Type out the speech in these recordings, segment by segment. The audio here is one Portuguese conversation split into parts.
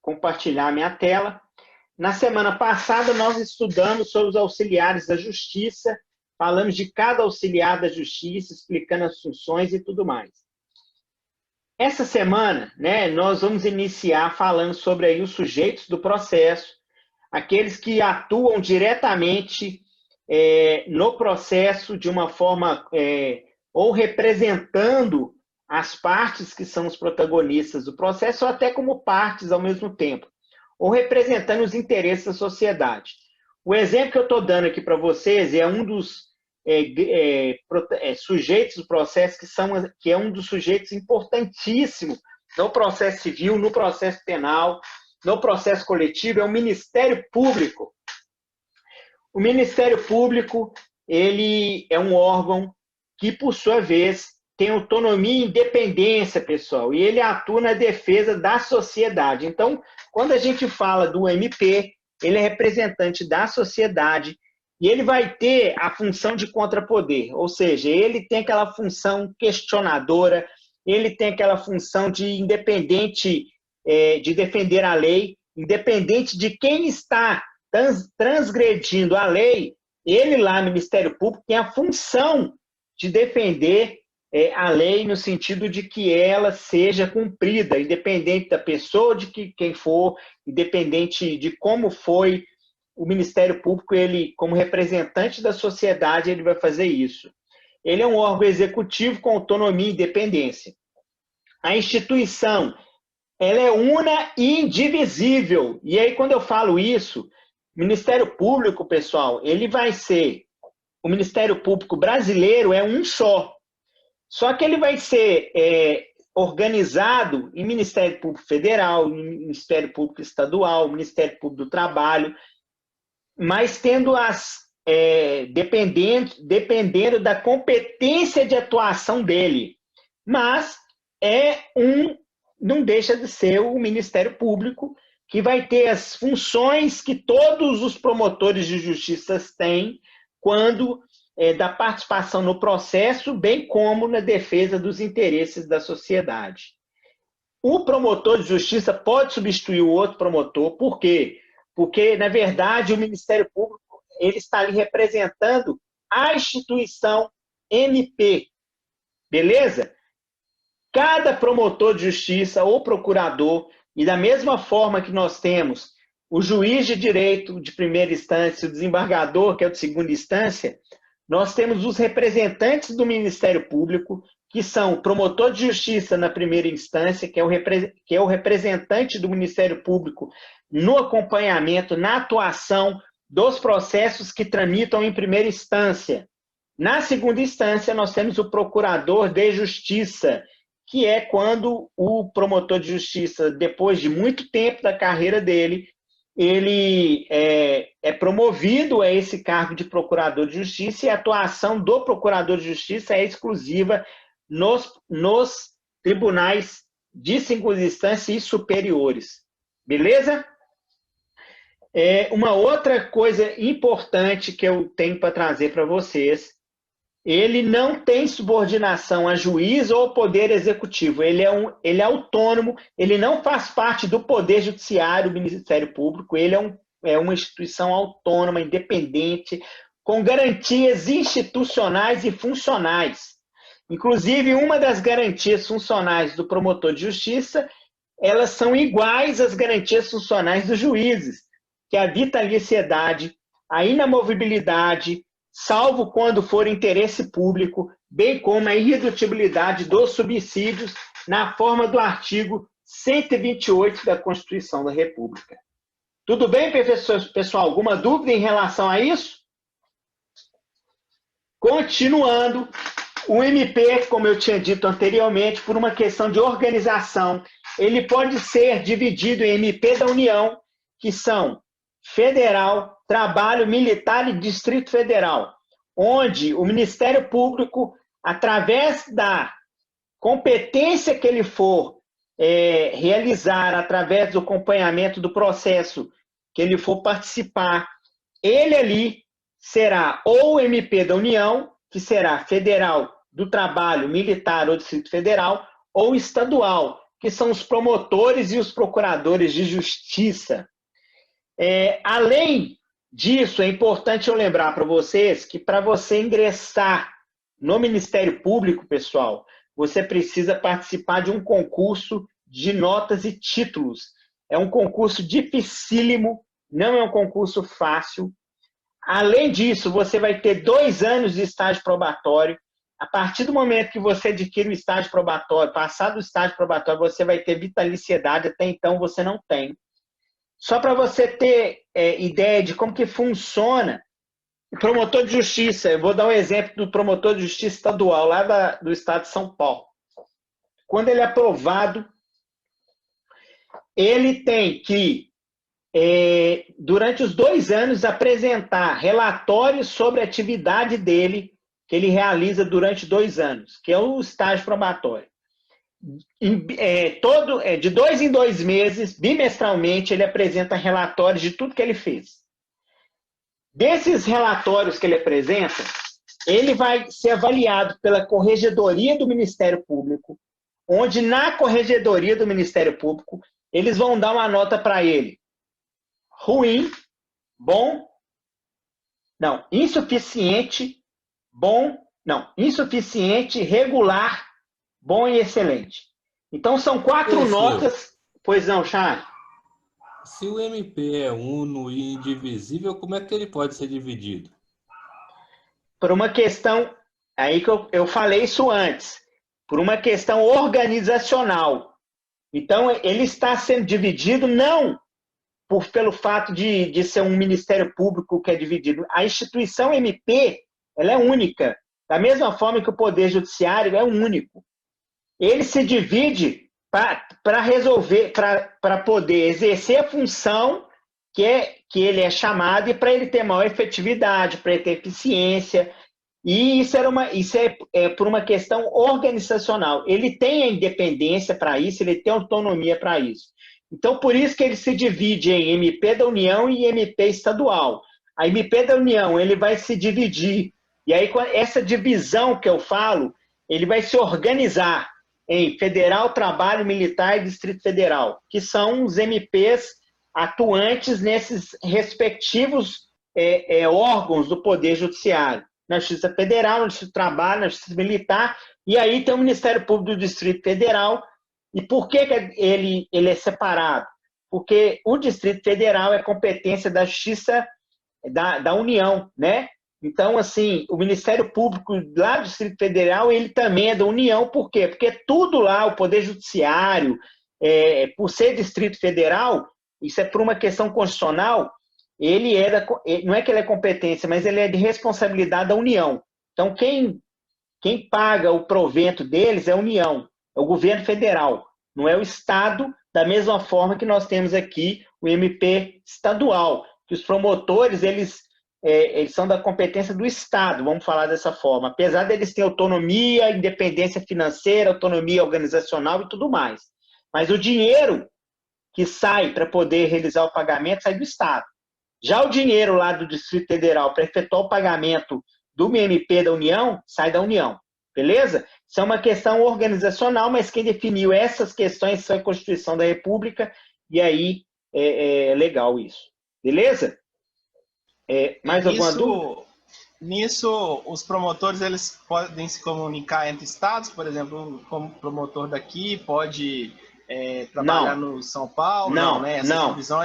compartilhar minha tela. Na semana passada, nós estudamos sobre os auxiliares da justiça, falamos de cada auxiliar da justiça, explicando as funções e tudo mais. Essa semana, nós vamos iniciar falando sobre aí os sujeitos do processo, aqueles que atuam diretamente no processo de uma forma, ou representando as partes que são os protagonistas do processo, ou até como partes ao mesmo tempo, ou representando os interesses da sociedade. O exemplo que eu estou dando aqui para vocês é um dos sujeitos do processo, que é um dos sujeitos importantíssimos no processo civil, no processo penal, no processo coletivo, é o Ministério Público. O Ministério Público, ele é um órgão que, por sua vez, tem autonomia e independência, pessoal, e ele atua na defesa da sociedade. Então, quando a gente fala do MP, ele é representante da sociedade e ele vai ter a função de contrapoder, ou seja, ele tem aquela função questionadora, ele tem aquela função de independente, de defender a lei, independente de quem está transgredindo a lei, ele lá no Ministério Público tem a função de defender a lei no sentido de que ela seja cumprida, independente da pessoa, de quem for, independente de como foi o Ministério Público, ele, como representante da sociedade, ele vai fazer isso. Ele é um órgão executivo com autonomia e independência. A instituição, ela é una e indivisível. E aí, quando eu falo isso, o Ministério Público, pessoal, ele vai ser, o Ministério Público brasileiro é um só. Só que ele vai ser organizado em Ministério Público Federal, Ministério Público Estadual, Ministério Público do Trabalho, mas tendo dependendo da competência de atuação dele. Mas não deixa de ser o Ministério Público que vai ter as funções que todos os promotores de justiça têm quando da participação no processo, bem como na defesa dos interesses da sociedade. O promotor de justiça pode substituir o outro promotor, por quê? Porque, na verdade, o Ministério Público ele está ali representando a instituição MP, beleza? Cada promotor de justiça ou procurador, e da mesma forma que nós temos o juiz de direito de primeira instância, o desembargador, que é o de segunda instância, nós temos os representantes do Ministério Público, que são o promotor de justiça na primeira instância, que é o representante do Ministério Público no acompanhamento, na atuação dos processos que tramitam em primeira instância. Na segunda instância, nós temos o procurador de justiça, que é quando o promotor de justiça, depois de muito tempo da carreira dele, ele é promovido a esse cargo de procurador de justiça e a atuação do procurador de justiça é exclusiva nos tribunais de segunda instância e superiores. Beleza? Uma outra coisa importante que eu tenho para trazer para vocês, ele não tem subordinação a juiz ou poder executivo, ele é autônomo, ele não faz parte do poder judiciário, do Ministério Público, ele é uma instituição autônoma, independente, com garantias institucionais e funcionais. Inclusive, uma das garantias funcionais do promotor de justiça, elas são iguais às garantias funcionais dos juízes, que é a vitaliciedade, a inamovibilidade, salvo quando for interesse público, bem como a irredutibilidade dos subsídios na forma do artigo 128 da Constituição da República. Tudo bem, pessoal? Alguma dúvida em relação a isso? Continuando, o MP, como eu tinha dito anteriormente, por uma questão de organização, ele pode ser dividido em MP da União, que são Federal, Trabalho, Militar e Distrito Federal, onde o Ministério Público, através da competência que ele for realizar, através do acompanhamento do processo que ele for participar, ele ali será ou o MP da União, que será Federal, do Trabalho, Militar ou Distrito Federal, ou estadual, que são os promotores e os procuradores de justiça. Além disso, é importante eu lembrar para vocês que para você ingressar no Ministério Público, pessoal, você precisa participar de um concurso de notas e títulos. É um concurso dificílimo, não é um concurso fácil. Além disso, você vai ter 2 anos de estágio probatório. A partir do momento que você adquire o estágio probatório, passado o estágio probatório, você vai ter vitaliciedade, até então você não tem. Só para você ter ideia de como que funciona, o promotor de justiça, eu vou dar um exemplo do promotor de justiça estadual, lá do estado de São Paulo. Quando ele é aprovado, ele tem que, durante os 2 anos, apresentar relatórios sobre a atividade dele, que ele realiza durante 2 anos, que é o estágio probatório. De 2 em 2 meses, bimestralmente, ele apresenta relatórios de tudo que ele fez. Desses relatórios que ele apresenta, ele vai ser avaliado pela Corregedoria do Ministério Público, onde na Corregedoria do Ministério Público, eles vão dar uma nota para ele. Ruim, bom, não, insuficiente, bom, não, insuficiente, regular, bom e excelente. Então, são 4 notas. Pois não, Charles? Se o MP é uno e indivisível, como é que ele pode ser dividido? Por uma questão, aí que eu falei isso antes, por uma questão organizacional. Então, ele está sendo dividido não pelo fato de ser um Ministério Público que é dividido. A instituição MP, ela é única, da mesma forma que o Poder Judiciário é único. Ele se divide para resolver, para poder exercer a função que ele é chamado e para ele ter maior efetividade, para ele ter eficiência. E isso é por uma questão organizacional. Ele tem a independência para isso, ele tem autonomia para isso. Então, por isso que ele se divide em MP da União e MP estadual. A MP da União, ele vai se dividir. E aí, com essa divisão que eu falo, ele vai se organizar em Federal, Trabalho, Militar e Distrito Federal, que são os MPs atuantes nesses respectivos órgãos do Poder Judiciário. Na Justiça Federal, no Justiça do Trabalho, na Justiça Militar, e aí tem o Ministério Público do Distrito Federal. E por que ele é separado? Porque o Distrito Federal é competência da Justiça da União, né? Então, assim, o Ministério Público lá do Distrito Federal, ele também é da União. Por quê? Porque tudo lá, o Poder Judiciário, por ser Distrito Federal, isso é por uma questão constitucional, não é que ele é competência, mas ele é de responsabilidade da União. Então, quem paga o provento deles é a União, é o governo federal, não é o Estado, da mesma forma que nós temos aqui o MP estadual, que os promotores, eles são da competência do Estado, vamos falar dessa forma, apesar deles terem autonomia, independência financeira, autonomia organizacional e tudo mais. Mas o dinheiro que sai para poder realizar o pagamento sai do Estado. Já o dinheiro lá do Distrito Federal para efetuar o pagamento do MP da União, sai da União. Beleza? Isso é uma questão organizacional, mas quem definiu essas questões foi a Constituição da República, e aí é legal isso. Beleza? Mais alguma dúvida? Nisso, os promotores eles podem se comunicar entre estados, por exemplo, como promotor daqui pode trabalhar no São Paulo? Não, né? Essa divisão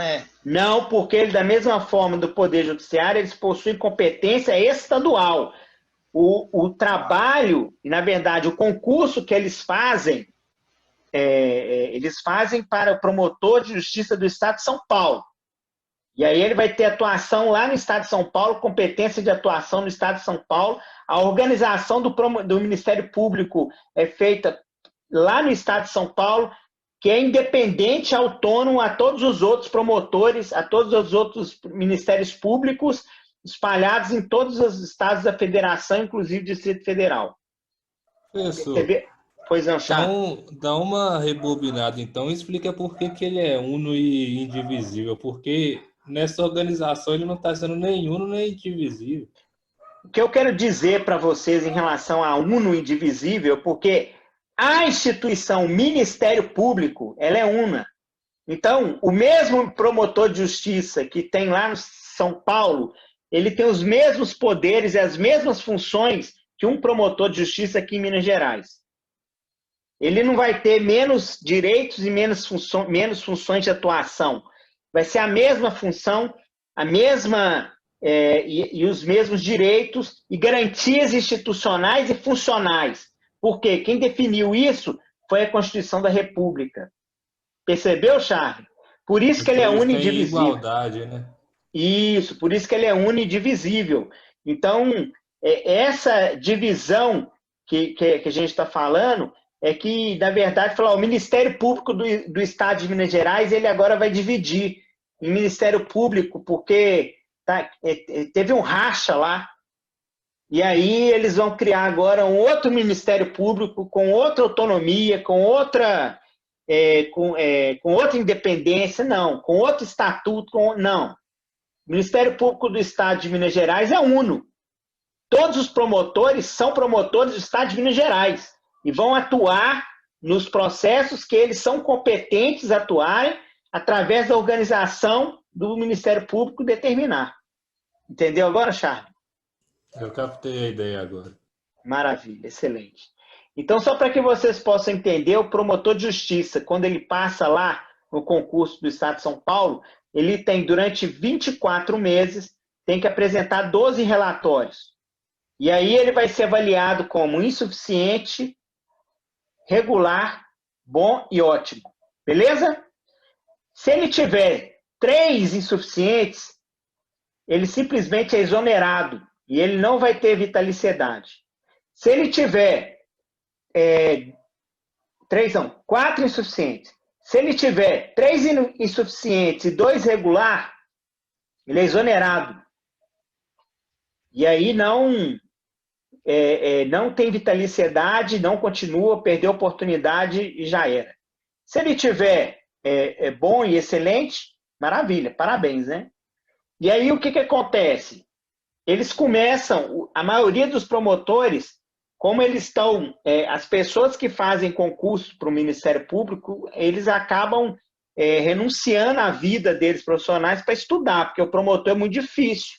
Não, porque ele, da mesma forma do Poder Judiciário, eles possuem competência estadual. O trabalho, e na verdade o concurso que eles fazem para o promotor de justiça do Estado de São Paulo. E aí ele vai ter atuação lá no Estado de São Paulo, competência de atuação no Estado de São Paulo. A organização do Ministério Público é feita lá no Estado de São Paulo, que é independente, autônomo a todos os outros promotores, a todos os outros ministérios públicos, espalhados em todos os estados da federação, inclusive o Distrito Federal. Professor, pois não, Charles? dá uma rebobinada, então, e explica por que ele é uno e indivisível, porque nessa organização ele não está sendo nem uno nem indivisível. O que eu quero dizer para vocês em relação a uno e indivisível, porque A instituição Ministério Público, ela é una. Então, o mesmo promotor de justiça que tem lá no São Paulo, ele tem os mesmos poderes e as mesmas funções que um promotor de justiça aqui em Minas Gerais. Ele não vai ter menos direitos e menos funções de atuação. Vai ser a mesma função, a mesma e os mesmos direitos e garantias institucionais e funcionais. Porque quem definiu isso foi a Constituição da República. Percebeu, Charles? Por isso que ele é unidivisível. Igualdade, né? Isso, por isso que ele é unidivisível. Então, essa divisão que a gente está falando é que, na verdade, o Ministério Público do Estado de Minas Gerais, ele agora vai dividir em Ministério Público, porque teve um racha lá, e aí eles vão criar agora um outro Ministério Público com outra autonomia, com outra independência, não, com outro estatuto, não. O Ministério Público do Estado de Minas Gerais é uno. Todos os promotores são promotores do Estado de Minas Gerais e vão atuar nos processos que eles são competentes a atuarem através da organização do Ministério Público determinar. Entendeu agora, Charles? Eu captei a ideia agora. Maravilha, excelente. Então, só para que vocês possam entender, o promotor de justiça, quando ele passa lá no concurso do Estado de São Paulo, ele tem, durante 24 meses, tem que apresentar 12 relatórios. E aí ele vai ser avaliado como insuficiente, regular, bom e ótimo. Beleza? Se ele tiver 3 insuficientes, ele simplesmente é exonerado e ele não vai ter vitaliciedade. Se ele tiver 4 insuficientes, se ele tiver 3 insuficientes e 2 regular, ele é exonerado. E aí não tem vitaliciedade, não continua, perdeu a oportunidade e já era. Se ele tiver bom e excelente, maravilha, parabéns, né? E aí o que acontece? Eles começam, a maioria dos promotores, como eles estão, as pessoas que fazem concurso para o Ministério Público, eles acabam renunciando à vida deles profissionais para estudar, porque o promotor é muito difícil,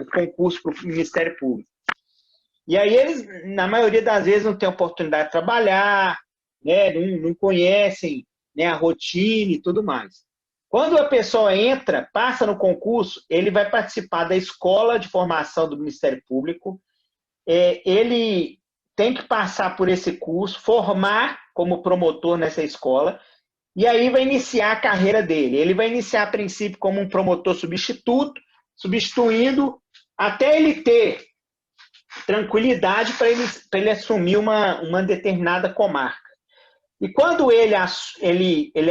o concurso para o Ministério Público. E aí eles, na maioria das vezes, não têm oportunidade de trabalhar, né, não conhecem, né, a rotina e tudo mais. Quando a pessoa entra, passa no concurso, ele vai participar da escola de formação do Ministério Público, ele tem que passar por esse curso, formar como promotor nessa escola, e aí vai iniciar a carreira dele. Ele vai iniciar, a princípio, como um promotor substituto, substituindo até ele ter tranquilidade para ele assumir uma determinada comarca. E quando ele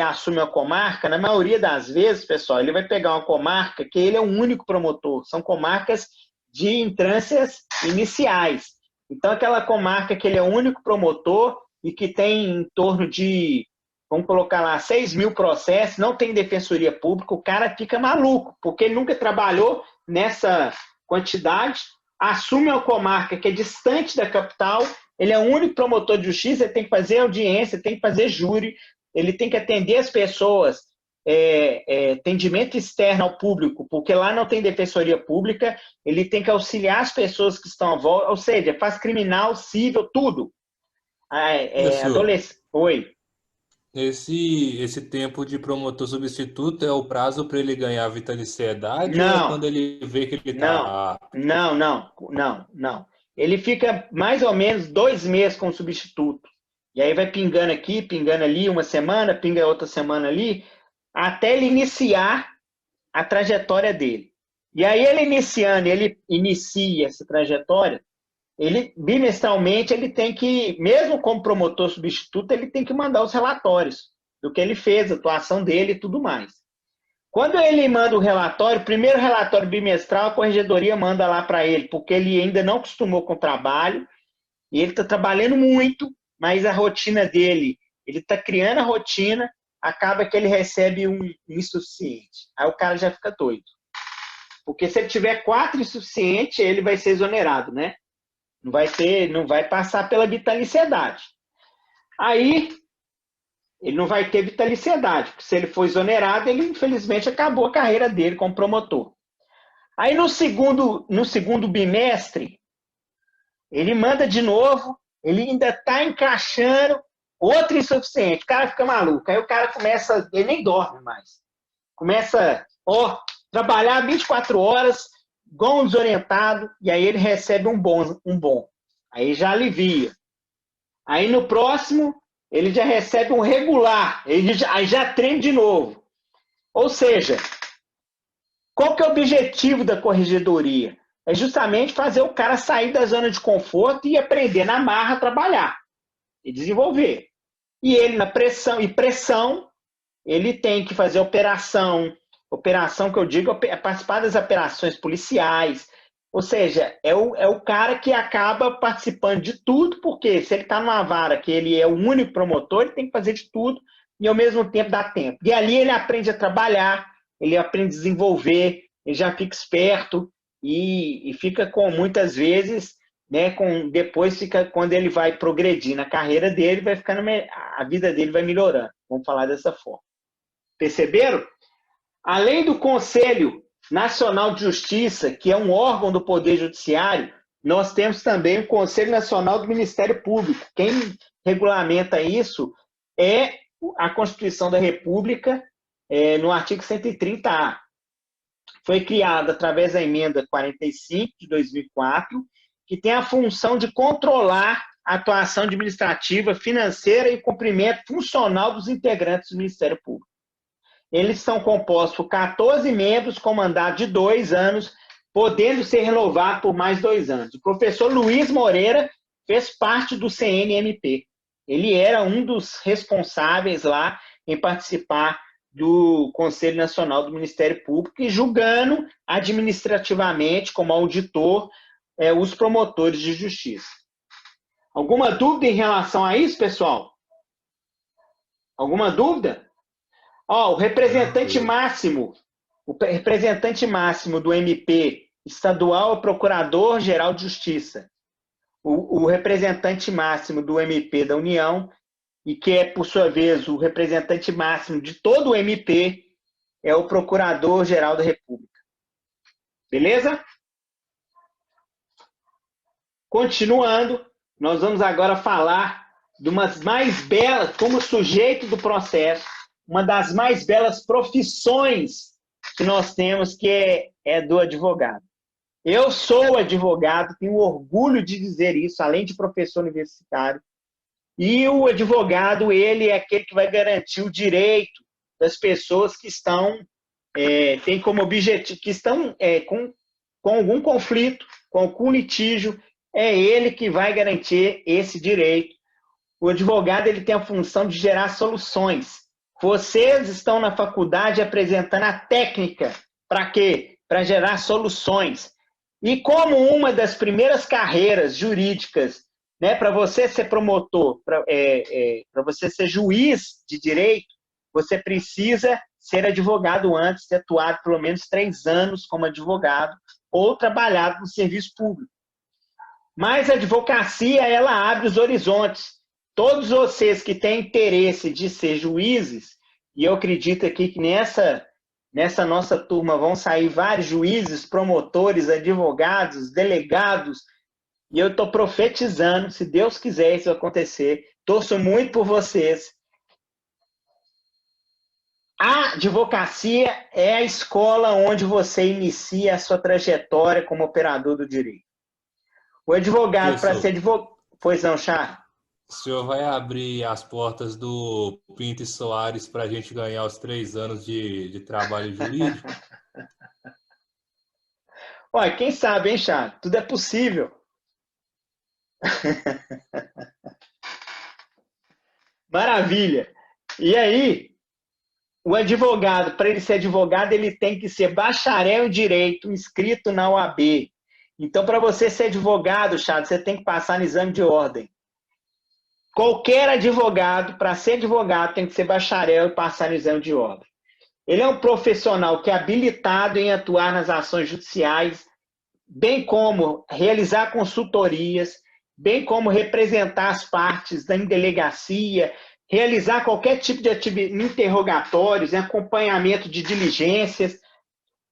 assume a comarca, na maioria das vezes, pessoal, ele vai pegar uma comarca que ele é o único promotor. São comarcas de entrâncias iniciais. Então, aquela comarca que ele é o único promotor e que tem em torno de, vamos colocar lá, 6 mil processos, não tem defensoria pública, o cara fica maluco, porque ele nunca trabalhou nessa quantidade, assume uma comarca que é distante da capital, ele é o único promotor de justiça, ele tem que fazer audiência, tem que fazer júri, ele tem que atender as pessoas, atendimento externo ao público, porque lá não tem defensoria pública, ele tem que auxiliar as pessoas que estão à volta, ou seja, faz criminal, civil, tudo. Adolescente. Oi. Esse tempo de promotor substituto é o prazo para ele ganhar vitaliciedade? Não. Ou é quando ele vê que ele está... Não. Ele fica mais ou menos 2 meses como substituto. E aí vai pingando aqui, pingando ali, uma semana, pinga outra semana ali, até ele iniciar a trajetória dele. E aí ele inicia essa trajetória, ele bimestralmente ele tem que, mesmo como promotor substituto, ele tem que mandar os relatórios do que ele fez, a atuação dele e tudo mais. Quando ele manda o relatório, o primeiro relatório bimestral, a corregedoria manda lá para ele, porque ele ainda não acostumou com o trabalho, e ele está trabalhando muito, mas a rotina dele, ele está criando a rotina, acaba que ele recebe um insuficiente. Aí o cara já fica doido. Porque se ele tiver 4 insuficientes, ele vai ser exonerado, né? Não vai passar pela vitaliciedade. Aí, ele não vai ter vitaliciedade, porque se ele for exonerado, ele infelizmente acabou a carreira dele como promotor. Aí no segundo bimestre, ele manda de novo, ele ainda está encaixando outro insuficiente. O cara fica maluco. Aí o cara começa, ele nem dorme mais. Começa, trabalhar 24 horas, igual um desorientado, e aí ele recebe um bom. Aí já alivia. Aí no próximo, ele já recebe um regular, aí já treina de novo. Ou seja, qual que é o objetivo da corregedoria? É justamente fazer o cara sair da zona de conforto e aprender na marra a trabalhar e desenvolver. E ele, na pressão, ele tem que fazer operação que eu digo é participar das operações policiais. Ou seja, é o cara que acaba participando de tudo, porque se ele está numa vara que ele é o único promotor, ele tem que fazer de tudo e ao mesmo tempo dá tempo. E ali ele aprende a trabalhar, ele aprende a desenvolver, ele já fica esperto e fica com, muitas vezes, né, depois quando ele vai progredir na carreira dele, a vida dele vai melhorando. Vamos falar dessa forma. Perceberam? Além do Conselho Nacional de Justiça, que é um órgão do Poder Judiciário, nós temos também o Conselho Nacional do Ministério Público. Quem regulamenta isso é a Constituição da República, no artigo 130A. Foi criada através da emenda 45 de 2004, que tem a função de controlar a atuação administrativa, financeira e cumprimento funcional dos integrantes do Ministério Público. Eles são compostos por 14 membros com mandato de 2 anos, podendo ser renovado por mais 2 anos. O professor Luiz Moreira fez parte do CNMP. Ele era um dos responsáveis lá em participar do Conselho Nacional do Ministério Público e julgando administrativamente, como auditor, os promotores de justiça. Alguma dúvida em relação a isso, pessoal? Alguma dúvida? O representante máximo do MP estadual é o Procurador-Geral de Justiça. O representante máximo do MP da União, e que é, por sua vez, o representante máximo de todo o MP, é o Procurador-Geral da República. Beleza? Continuando, nós vamos agora falar de umas mais belas, como sujeito do processo, uma das mais belas profissões que nós temos, que é do advogado. Eu sou advogado, tenho orgulho de dizer isso, além de professor universitário. E o advogado, ele é aquele que vai garantir o direito das pessoas que têm como objetivo, que estão com algum conflito, com algum litígio, é ele que vai garantir esse direito. O advogado, ele tem a função de gerar soluções. Vocês estão na faculdade apresentando a técnica. Para quê? Para gerar soluções. E como uma das primeiras carreiras jurídicas, né, para você ser promotor, para você ser juiz de direito, você precisa ser advogado antes, ter atuado pelo menos 3 anos como advogado ou trabalhado no serviço público. Mas a advocacia, ela abre os horizontes. Todos vocês que têm interesse de ser juízes, e eu acredito aqui que nessa nossa turma vão sair vários juízes, promotores, advogados, delegados, e eu estou profetizando, se Deus quiser isso acontecer, torço muito por vocês. A advocacia é a escola onde você inicia a sua trajetória como operador do direito. O advogado, para ser advogado... Pois não, Charles? O senhor vai abrir as portas do Pinto e Soares para a gente ganhar os 3 anos de trabalho jurídico? Olha, quem sabe, hein, Charles? Tudo é possível. Maravilha. E aí, o advogado, para ele ser advogado, ele tem que ser bacharel em direito, inscrito na OAB. Então, para você ser advogado, Charles, você tem que passar no exame de ordem. Qualquer advogado, para ser advogado, tem que ser bacharel e passar no exame de ordem. Ele é um profissional que é habilitado em atuar nas ações judiciais, bem como realizar consultorias bem como representar as partes em delegacia, realizar qualquer tipo de interrogatórios, acompanhamento de diligências.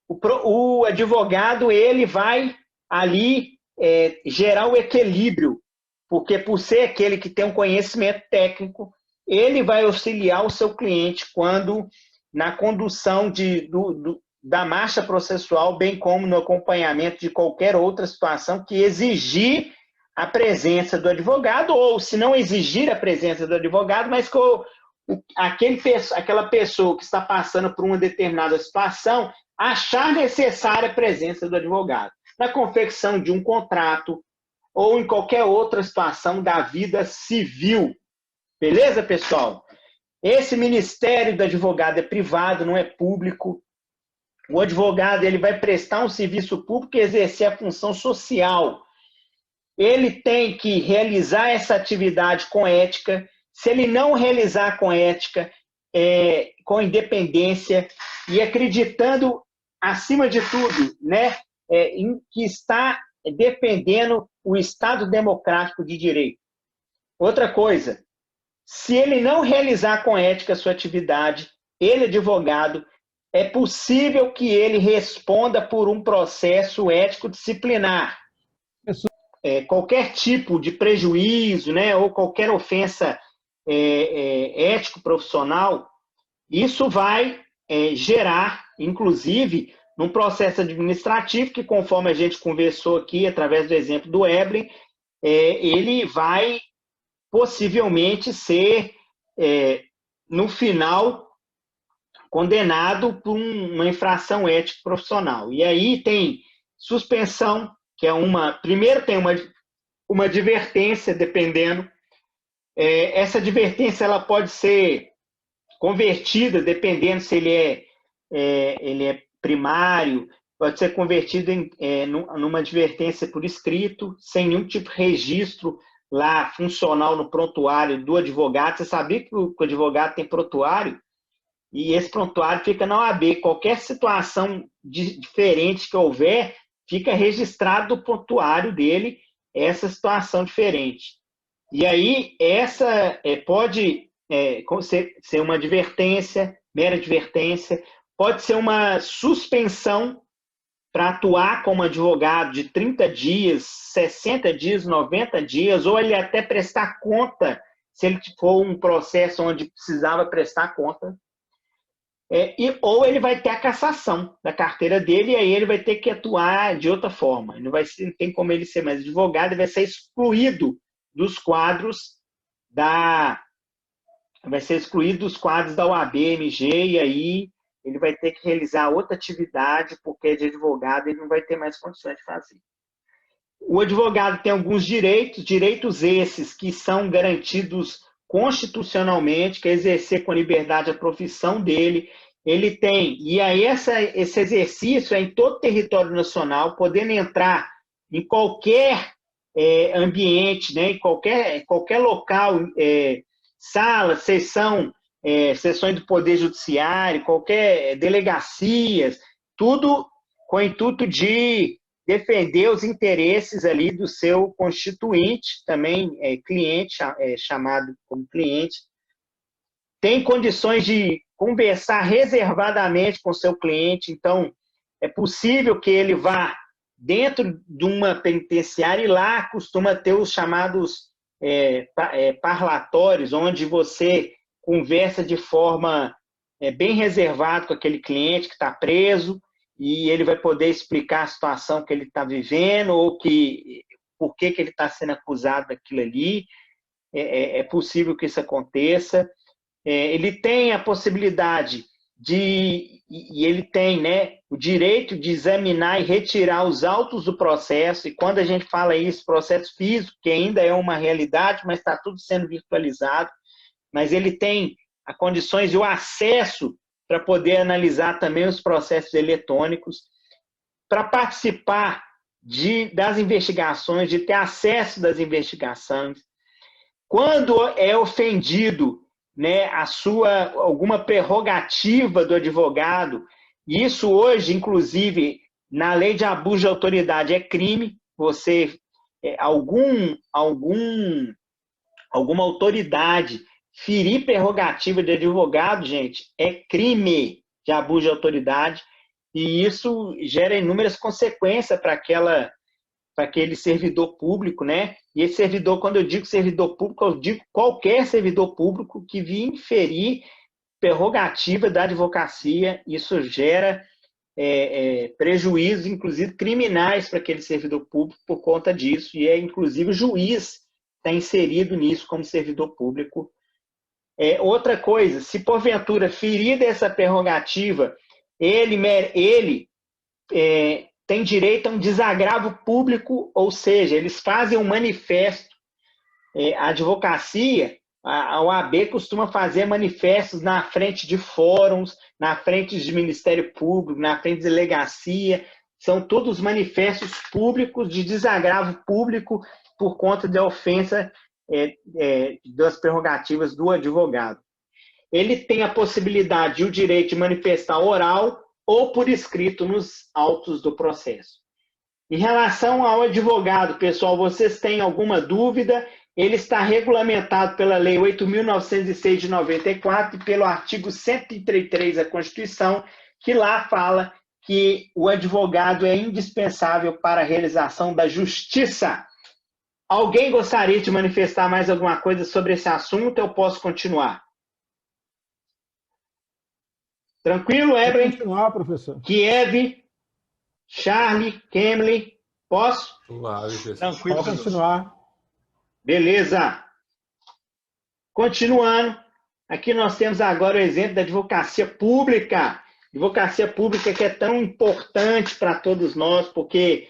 O advogado ele vai ali gerar o equilíbrio, porque por ser aquele que tem um conhecimento técnico, ele vai auxiliar o seu cliente quando na condução da marcha processual, bem como no acompanhamento de qualquer outra situação que exigir a presença do advogado, ou se não exigir a presença do advogado, mas que aquela pessoa que está passando por uma determinada situação achar necessária a presença do advogado, na confecção de um contrato ou em qualquer outra situação da vida civil. Beleza, pessoal? Esse ministério do advogado é privado, não é público. O advogado ele vai prestar um serviço público e exercer a função social. Ele tem que realizar essa atividade com ética. Se ele não realizar com ética, com independência e acreditando, acima de tudo, né, em que está defendendo o Estado democrático de direito. Outra coisa, se ele não realizar com ética a sua atividade, ele, advogado, é possível que ele responda por um processo ético disciplinar. Qualquer tipo de prejuízo, né, ou qualquer ofensa ético-profissional, isso vai gerar, inclusive, num processo administrativo que, conforme a gente conversou aqui, através do exemplo do Evelyn, ele vai possivelmente ser, no final, condenado por uma infração ética profissional. E aí tem suspensão, que é primeiro tem uma advertência, dependendo. Essa advertência ela pode ser convertida, dependendo se ele é primário, pode ser convertido numa advertência por escrito, sem nenhum tipo de registro lá funcional no prontuário do advogado. Você sabia que o advogado tem prontuário? E esse prontuário fica na OAB. Qualquer situação diferente que houver, fica registrado no prontuário dele essa situação diferente. E aí, essa pode ser uma advertência, mera advertência, pode ser uma suspensão para atuar como advogado de 30 dias, 60 dias, 90 dias, ou ele até prestar conta, se ele for um processo onde precisava prestar conta. Ou ele vai ter a cassação da carteira dele, e aí ele vai ter que atuar de outra forma. Não tem como ele ser mais advogado, ele vai ser excluído dos quadros da OAB-MG, e aí ele vai ter que realizar outra atividade, porque de advogado ele não vai ter mais condições de fazer. O advogado tem alguns direitos esses que são garantidos constitucionalmente, que é exercer com liberdade a profissão dele. Ele tem, e aí esse exercício é em todo o território nacional, podendo entrar em qualquer ambiente, né, em qualquer local, sala, sessões do Poder Judiciário, qualquer delegacias, tudo com o intuito de defender os interesses ali do seu constituinte, também cliente, chamado como cliente. Tem condições de conversar reservadamente com o seu cliente, então é possível que ele vá dentro de uma penitenciária, e lá costuma ter os chamados parlatórios, onde você conversa de forma bem reservada com aquele cliente que está preso, e ele vai poder explicar a situação que ele está vivendo, ou por que ele está sendo acusado daquilo ali. É possível que isso aconteça. Ele tem a possibilidade e ele tem, né, o direito de examinar e retirar os autos do processo, e quando a gente fala isso, processo físico, que ainda é uma realidade, mas está tudo sendo virtualizado, mas ele tem as condições e o acesso para poder analisar também os processos eletrônicos, para participar das investigações, de ter acesso das investigações. Quando é ofendido, né, alguma prerrogativa do advogado, isso hoje, inclusive, na lei de abuso de autoridade é crime, você alguma autoridade ferir prerrogativa de advogado, gente, é crime de abuso de autoridade, e isso gera inúmeras consequências para aquele servidor público, né? E esse servidor, quando eu digo servidor público, eu digo qualquer servidor público que vir inferir prerrogativa da advocacia. Isso gera prejuízos, inclusive criminais, para aquele servidor público por conta disso, e inclusive o juiz está inserido nisso como servidor público. Outra coisa, se porventura ferida essa prerrogativa, ele tem direito a um desagravo público, ou seja, eles fazem um manifesto. A advocacia, a OAB costuma fazer manifestos na frente de fóruns, na frente de Ministério Público, na frente de delegacia. São todos manifestos públicos de desagravo público por conta da ofensa das prerrogativas do advogado. Ele tem a possibilidade e o direito de manifestar oral ou por escrito nos autos do processo. Em relação ao advogado, pessoal, vocês têm alguma dúvida? Ele está regulamentado pela Lei 8.906 de 94 e pelo artigo 133 da Constituição, que lá fala que o advogado é indispensável para a realização da justiça. Alguém gostaria de manifestar mais alguma coisa sobre esse assunto? Eu posso continuar. Tranquilo, Evelyn? Pode continuar, professor. Kiev, Charlie, Kemley, posso? Tranquilo. Pode continuar. Beleza. Continuando, aqui nós temos agora o exemplo da advocacia pública. Advocacia pública que é tão importante para todos nós, porque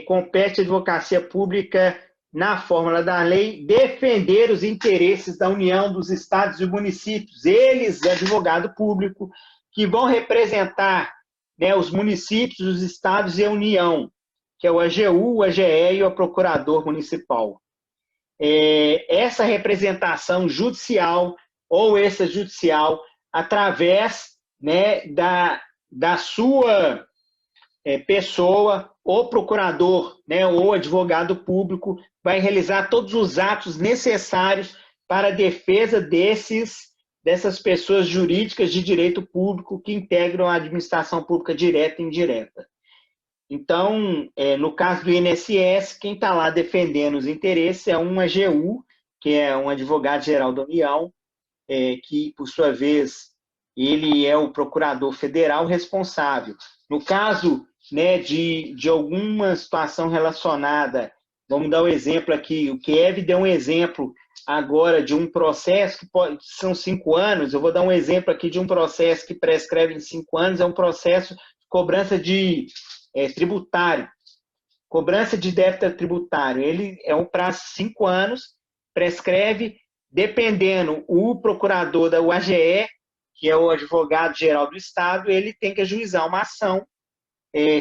compete a advocacia pública na fórmula da lei, defender os interesses da União, dos estados e municípios. Eles, advogado público, que vão representar, né, os municípios, os estados e a União, que é o AGU, o AGE e o procurador municipal. Essa representação judicial ou extrajudicial, através, né, da sua pessoa, ou procurador, né, ou advogado público, vai realizar todos os atos necessários para a defesa dessas pessoas jurídicas de direito público que integram a administração pública direta e indireta. Então, no caso do INSS, quem está lá defendendo os interesses é um AGU, que é um advogado-geral da União, que, por sua vez, ele é o procurador federal responsável. No caso, né, de alguma situação relacionada, vamos dar um exemplo aqui, o Kiev deu um exemplo agora de um processo que são 5 anos, eu vou dar um exemplo aqui de um processo que prescreve em 5 anos, é um processo de cobrança de tributário, cobrança de débito tributário, ele é um prazo de 5 anos, prescreve, dependendo o procurador da UAGE, que é o advogado-geral do Estado, ele tem que ajuizar uma ação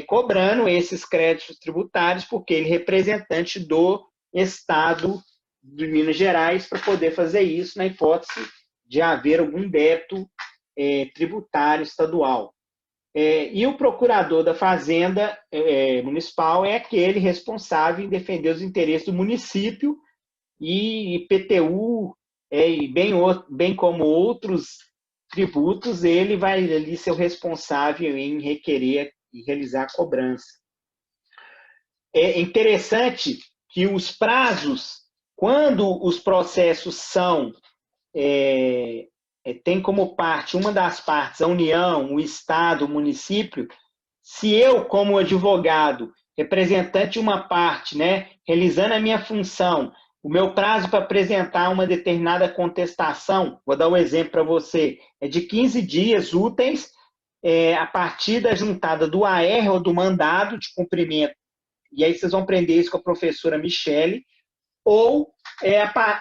cobrando esses créditos tributários, porque ele é representante do Estado de Minas Gerais para poder fazer isso na hipótese de haver algum débito tributário estadual. E o procurador da Fazenda Municipal é aquele responsável em defender os interesses do município e IPTU, bem como outros tributos, ele vai ali ser o responsável em requerer e realizar a cobrança. É interessante que os prazos, quando os processos são, tem como parte, uma das partes, a União, o Estado, o município, se eu, como advogado, representante de uma parte, né, realizando a minha função, o meu prazo para apresentar uma determinada contestação, vou dar um exemplo para você, é de 15 dias úteis, a partir da juntada do AR ou do mandado de cumprimento, e aí vocês vão aprender isso com a professora Michele, ou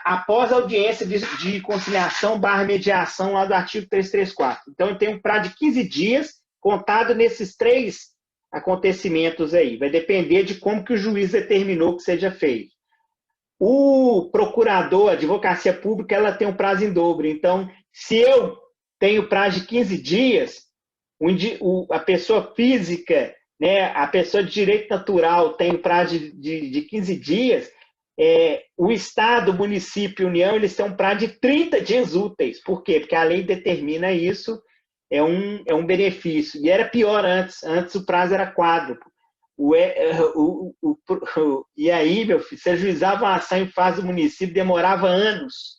após a audiência de conciliação / mediação lá do artigo 334. Então, eu tenho um prazo de 15 dias contado nesses 3 acontecimentos aí. Vai depender de como que o juiz determinou que seja feito. O procurador, a advocacia pública, ela tem um prazo em dobro. Então, se eu tenho prazo de 15 dias, a pessoa física né, a pessoa de direito natural tem o prazo de 15 dias, o Estado, o município e a União, eles têm um prazo de 30 dias úteis. Por quê? Porque a lei determina isso, é um benefício. E era pior antes. Antes o prazo era quádruplo. E aí, meu filho, se ajuizava uma ação em fase do município, demorava anos,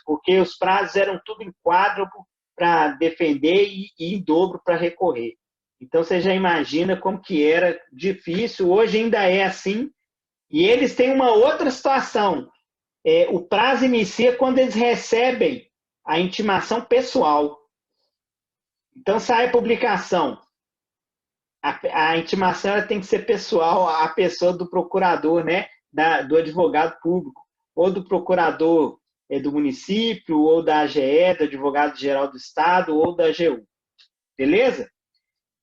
porque os prazos eram tudo em quádruplo para defender e em dobro para recorrer. Então, você já imagina como que era difícil. Hoje ainda é assim. E eles têm uma outra situação. O prazo inicia quando eles recebem a intimação pessoal. Então, sai a publicação. A intimação ela tem que ser pessoal, a pessoa do procurador, né, do advogado público, ou do procurador do município, ou da AGE, do advogado-geral do Estado, ou da AGU. Beleza?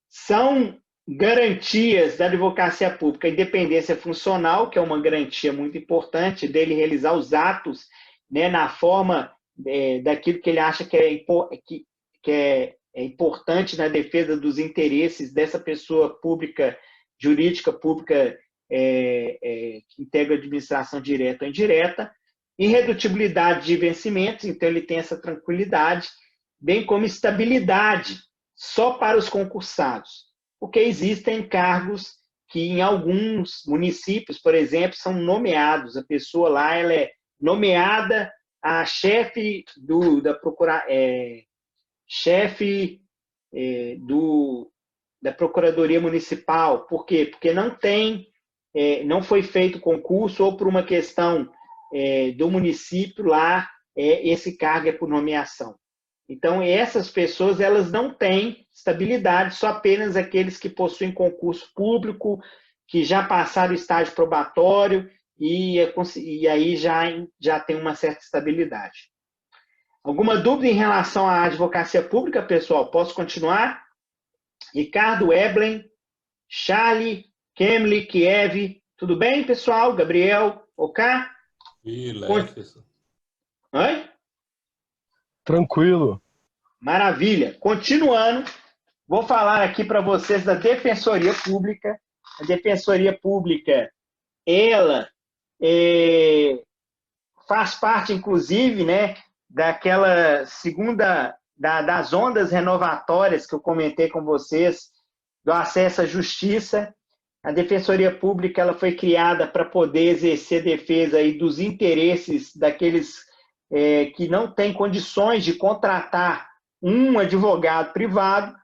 São garantias da advocacia pública, a independência funcional, que é uma garantia muito importante, dele realizar os atos, né, na forma daquilo que ele acha que é importante na defesa dos interesses dessa pessoa pública, jurídica pública, que integra a administração direta ou indireta, irredutibilidade de vencimentos, então ele tem essa tranquilidade, bem como estabilidade só para os concursados, porque existem cargos que em alguns municípios, por exemplo, são nomeados, a pessoa lá ela é nomeada a chefe chefe da Procuradoria Municipal. Por quê? Porque não foi feito concurso ou por uma questão do município lá, esse cargo é por nomeação. Então, essas pessoas elas não têm estabilidade, só apenas aqueles que possuem concurso público, que já passaram o estágio probatório e aí já tem uma certa estabilidade. Alguma dúvida em relação à advocacia pública, pessoal? Posso continuar? Ricardo, Eblen, Charlie, Kemli, Kiev, tudo bem, pessoal? Gabriel, OK? Oi? Tranquilo. Maravilha. Continuando, vou falar aqui para vocês da Defensoria Pública. A Defensoria Pública, ela faz parte, inclusive, né, daquela segunda, das ondas renovatórias que eu comentei com vocês, do acesso à justiça. A Defensoria Pública ela foi criada para poder exercer defesa aí dos interesses daqueles que não têm condições de contratar um advogado privado,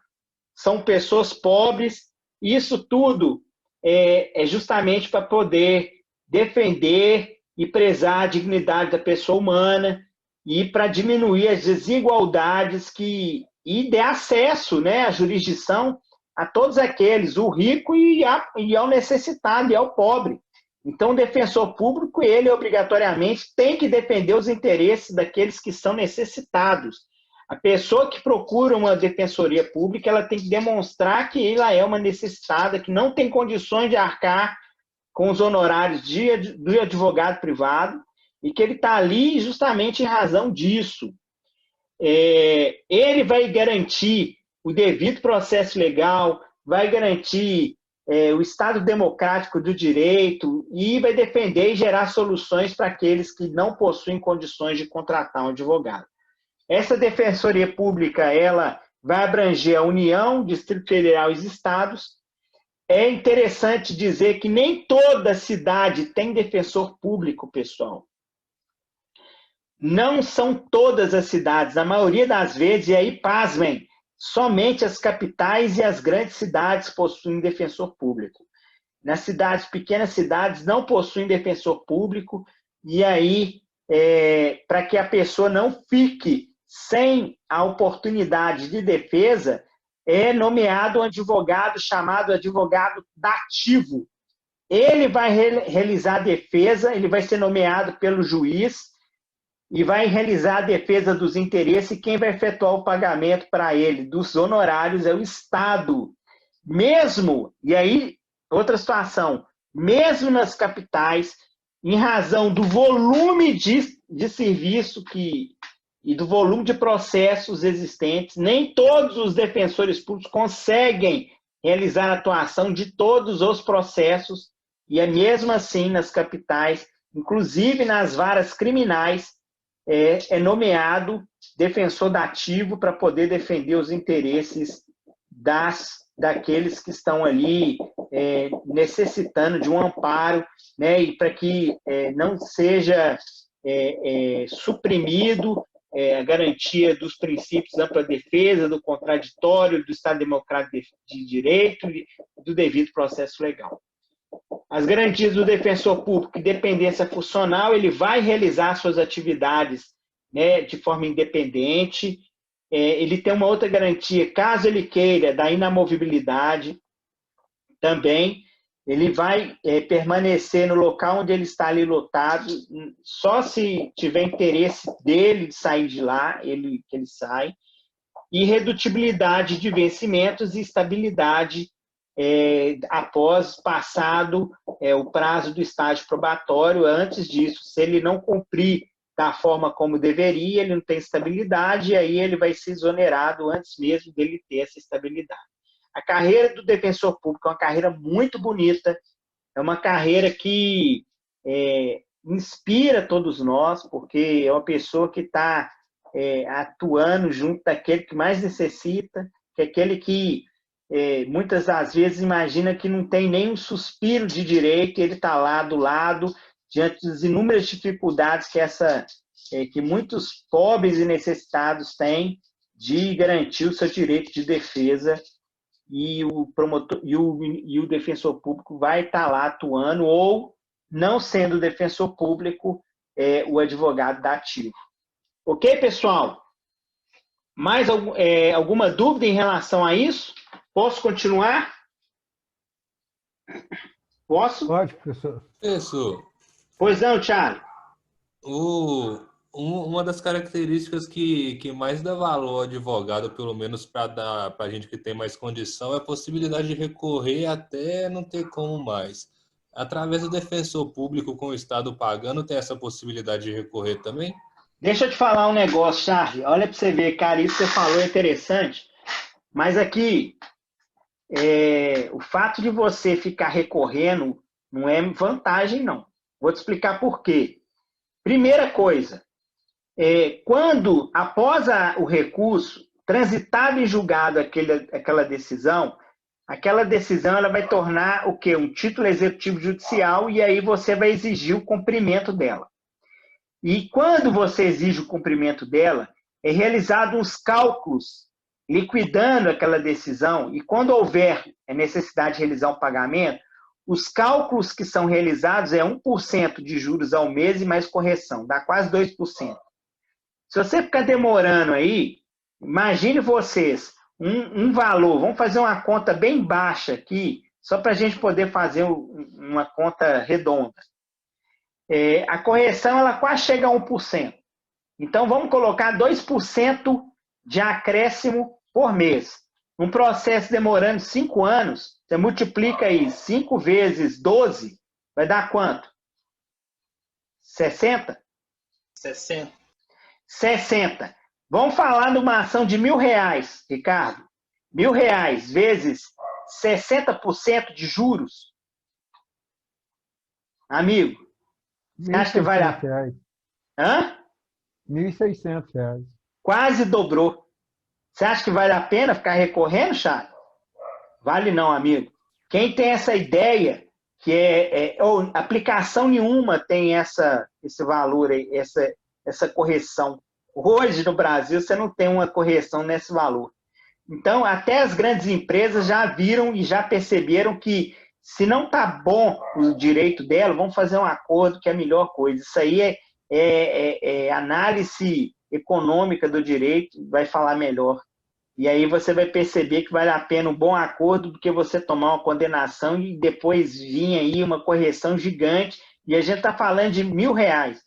são pessoas pobres. Isso tudo é justamente para poder defender e prezar a dignidade da pessoa humana e para diminuir as desigualdades e dar acesso, né, à jurisdição a todos aqueles, o rico e ao necessitado e ao pobre. Então, o defensor público, ele obrigatoriamente tem que defender os interesses daqueles que são necessitados. A pessoa que procura uma defensoria pública, ela tem que demonstrar que ela é uma necessitada, que não tem condições de arcar com os honorários do advogado privado e que ele está ali justamente em razão disso. Ele vai garantir o devido processo legal, vai garantir o Estado democrático do direito e vai defender e gerar soluções para aqueles que não possuem condições de contratar um advogado. Essa Defensoria Pública ela vai abranger a União, Distrito Federal e os estados. É interessante dizer que nem toda cidade tem defensor público, pessoal. Não são todas as cidades, a maioria das vezes, e aí, pasmem, somente as capitais e as grandes cidades possuem defensor público. Nas pequenas cidades não possuem defensor público, e aí, para que a pessoa não fique sem a oportunidade de defesa, é nomeado um advogado chamado advogado dativo. Ele vai realizar a defesa, ele vai ser nomeado pelo juiz e vai realizar a defesa dos interesses, e quem vai efetuar o pagamento para ele dos honorários é o Estado. Mesmo, e aí, outra situação, mesmo nas capitais, em razão do volume de serviço e do volume de processos existentes, nem todos os defensores públicos conseguem realizar a atuação de todos os processos, e é mesmo assim nas capitais, inclusive nas varas criminais, é nomeado defensor dativo para poder defender os interesses daqueles que estão ali necessitando de um amparo, né, e para que não seja suprimido a garantia dos princípios da ampla defesa, do contraditório, do Estado Democrático de Direito e do devido processo legal. As garantias do defensor público, independência funcional, ele vai realizar suas atividades, né, de forma independente. Ele tem uma outra garantia, caso ele queira, da inamovibilidade também. Ele vai permanecer no local onde ele está ali lotado, só se tiver interesse dele de sair de lá, que ele sai. E redutibilidade de vencimentos e estabilidade após passado o prazo do estágio probatório. Antes disso, se ele não cumprir da forma como deveria, ele não tem estabilidade, e aí ele vai ser exonerado antes mesmo dele ter essa estabilidade. A carreira do defensor público é uma carreira muito bonita, é uma carreira que inspira todos nós, porque é uma pessoa que está atuando junto daquele que mais necessita, que é aquele que muitas das vezes imagina que não tem nem um suspiro de direito, e ele está lá do lado, diante das inúmeras dificuldades que muitos pobres e necessitados têm de garantir o seu direito de defesa, e o promotor e o defensor público vai estar lá atuando, ou, não sendo defensor público, o advogado dativo. Ok, pessoal? Mais alguma dúvida em relação a isso? Posso continuar? Posso? Pode, professor. Professor, Pois não, Thiago. Uma das características que mais dá valor ao advogado, pelo menos para a gente que tem mais condição, é a possibilidade de recorrer até não ter como mais. Através do defensor público, com o Estado pagando, tem essa possibilidade de recorrer também? Deixa eu te falar um negócio, Charlie. Olha para você ver, cara, isso que você falou é interessante, mas aqui, o fato de você ficar recorrendo não é vantagem, não. Vou te explicar por quê. Primeira coisa, quando, após o recurso, transitado em julgado aquela decisão ela vai tornar o quê? Um título executivo judicial, e aí você vai exigir o cumprimento dela. E quando você exige o cumprimento dela, é realizado uns cálculos liquidando aquela decisão, e quando houver a necessidade de realizar um pagamento, os cálculos que são realizados 1% de juros ao mês e mais correção, dá quase 2%. Se você ficar demorando aí, imagine vocês, um valor, vamos fazer uma conta bem baixa aqui, só para a gente poder fazer uma conta redonda. A correção ela quase chega a 1%. Então, vamos colocar 2% de acréscimo por mês. Um processo demorando 5 anos, você multiplica aí 5 vezes 12, vai dar quanto? 60? 60. 60. Vamos falar de uma ação de R$1.000, Ricardo. R$1.000 vezes 60% de juros. Amigo, você acha que vale a pena? Hã? R$1.600. Quase dobrou. Você acha que vale a pena ficar recorrendo, Charles? Vale não, amigo. Quem tem essa ideia, que aplicação nenhuma tem esse valor, essa correção. Hoje, no Brasil, você não tem uma correção nesse valor. Então, até as grandes empresas já viram e já perceberam que, se não está bom o direito dela, vamos fazer um acordo que é a melhor coisa. Isso aí é análise econômica do direito, vai falar melhor. E aí você vai perceber que vale a pena um bom acordo do que você tomar uma condenação e depois vir aí uma correção gigante. E a gente está falando de R$1.000.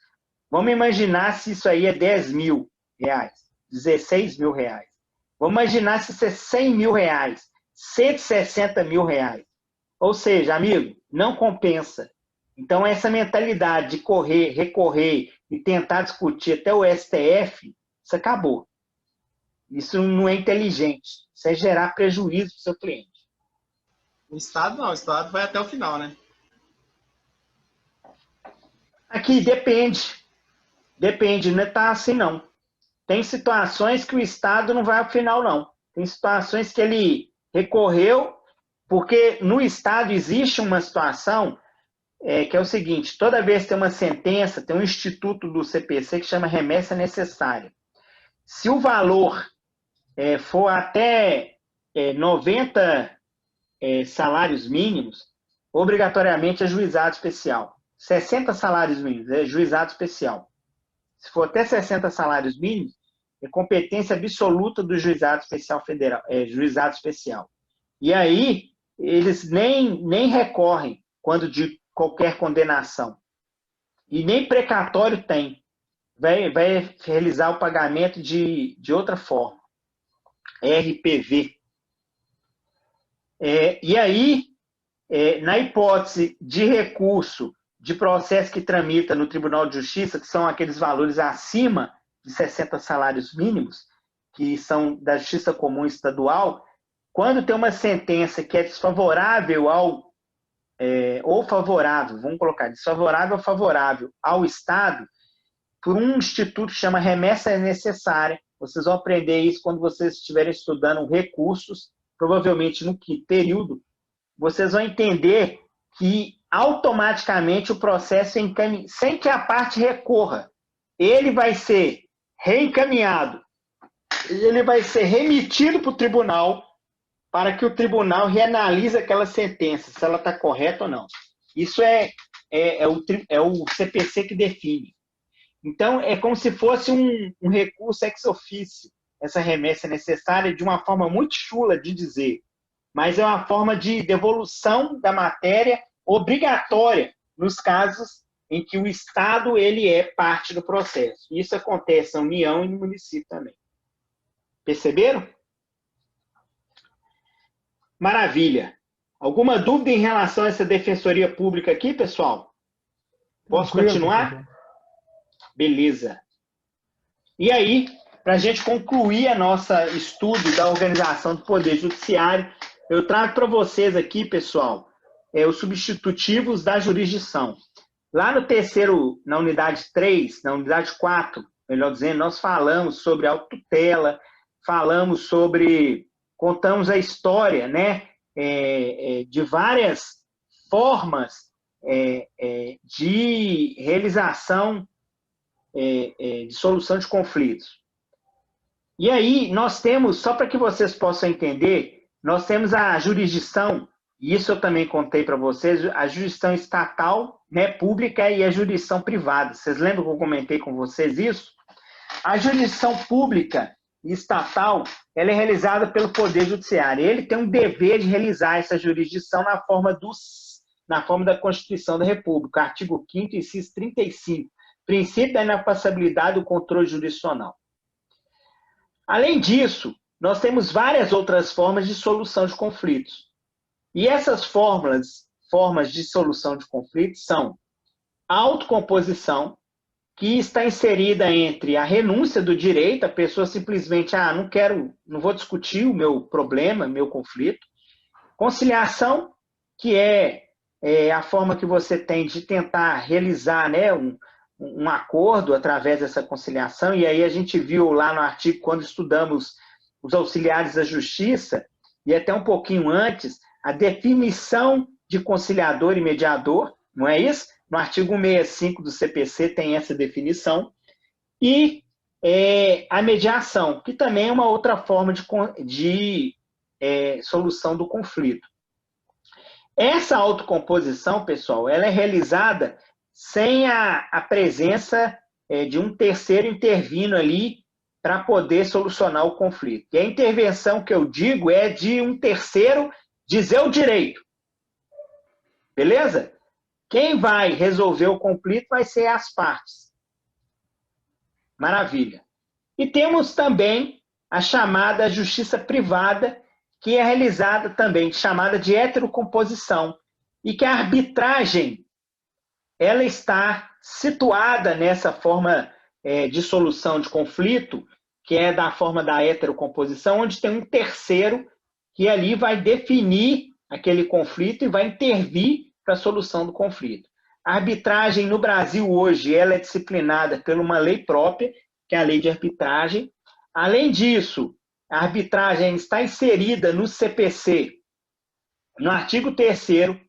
Vamos imaginar se isso aí é R$10.000, R$16.000. Vamos imaginar se isso é R$100.000, R$160.000. Ou seja, amigo, não compensa. Então, essa mentalidade de recorrer e tentar discutir até o STF, isso acabou. Isso não é inteligente. Isso é gerar prejuízo para o seu cliente. O Estado não, o Estado vai até o final, né? Aqui depende. Depende, não está assim não. Tem situações que o Estado não vai ao final, não. Tem situações que ele recorreu, porque no Estado existe uma situação que é o seguinte, toda vez que tem uma sentença, tem um instituto do CPC que chama remessa necessária. Se o valor for até 90 salários mínimos, obrigatoriamente é juizado especial. 60 salários mínimos é juizado especial. Se for até 60 salários mínimos, é competência absoluta do juizado especial federal, juizado especial. E aí, eles nem recorrem quando de qualquer condenação. E nem precatório tem. Vai realizar o pagamento de outra forma. RPV. E aí, na hipótese de recurso de processo que tramita no Tribunal de Justiça, que são aqueles valores acima de 60 salários mínimos, que são da Justiça Comum Estadual, quando tem uma sentença que é desfavorável ou favorável, vamos colocar, desfavorável ou favorável ao Estado, por um instituto que chama remessa necessária, vocês vão aprender isso quando vocês estiverem estudando recursos, provavelmente no quinto período, vocês vão entender que automaticamente o processo é encaminhado, sem que a parte recorra. Ele vai ser reencaminhado, ele vai ser remetido para o tribunal, para que o tribunal reanalise aquela sentença, se ela está correta ou não. Isso é o CPC que define. Então, é como se fosse um recurso ex officio, essa remessa necessária, de uma forma muito chula de dizer, mas é uma forma de devolução da matéria obrigatória nos casos em que o Estado ele é parte do processo. Isso acontece na União e no município também. Perceberam? Maravilha. Alguma dúvida em relação a essa defensoria pública aqui, pessoal? Posso continuar? Beleza. E aí, para a gente concluir a nossa estudo da organização do Poder Judiciário, eu trago para vocês aqui, pessoal, os substitutivos da jurisdição. Lá no terceiro, na unidade 3, na unidade 4, melhor dizendo, nós falamos sobre autotutela, contamos a história, né, de várias formas de realização de solução de conflitos. E aí, nós temos, só para que vocês possam entender, nós temos a jurisdição, e isso eu também contei para vocês, a jurisdição estatal, né, pública, e a jurisdição privada. Vocês lembram que eu comentei com vocês isso? A jurisdição pública e estatal, ela é realizada pelo Poder Judiciário. Ele tem um dever de realizar essa jurisdição na forma da Constituição da República, artigo 5º, inciso 35, princípio da inapassabilidade do controle jurisdicional. Além disso, nós temos várias outras formas de solução de conflitos. E essas formas de solução de conflitos são a autocomposição, que está inserida entre a renúncia do direito, a pessoa simplesmente, não vou discutir o meu problema, meu conflito. Conciliação, que é a forma que você tem de tentar realizar, né, um acordo através dessa conciliação, e aí a gente viu lá no artigo, quando estudamos os auxiliares da justiça, e até um pouquinho antes, a definição de conciliador e mediador, não é isso? No artigo 165 do CPC tem essa definição, e a mediação, que também é uma outra forma de solução do conflito. Essa autocomposição, pessoal, ela é realizada sem a presença de um terceiro intervindo ali para poder solucionar o conflito. E a intervenção que eu digo é de um terceiro dizer o direito. Beleza? Quem vai resolver o conflito vai ser as partes. Maravilha. E temos também a chamada justiça privada, que é realizada também, chamada de heterocomposição, e que a arbitragem ela está situada nessa forma de solução de conflito, que é da forma da heterocomposição, onde tem um terceiro que ali vai definir aquele conflito e vai intervir para a solução do conflito. A arbitragem no Brasil hoje ela é disciplinada por uma lei própria, que é a Lei de Arbitragem. Além disso, a arbitragem está inserida no CPC, no artigo 3º,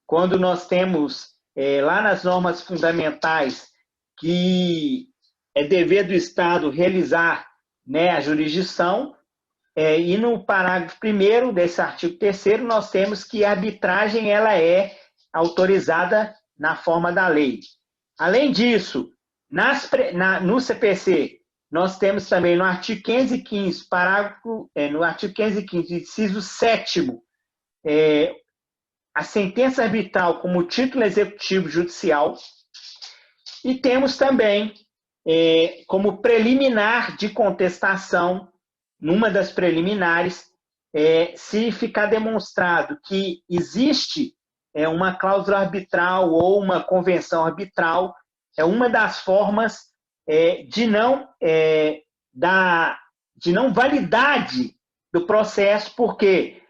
quando nós temos lá nas normas fundamentais que é dever do Estado realizar, né, a jurisdição, e no parágrafo 1º desse artigo 3º, nós temos que a arbitragem ela é autorizada na forma da lei. Além disso, no CPC, nós temos também no artigo 515, no artigo 515, inciso 7º, a sentença arbitral como título executivo judicial, e temos também como preliminar de contestação, numa das preliminares, se ficar demonstrado que existe uma cláusula arbitral ou uma convenção arbitral, é uma das formas de não validade do processo, porque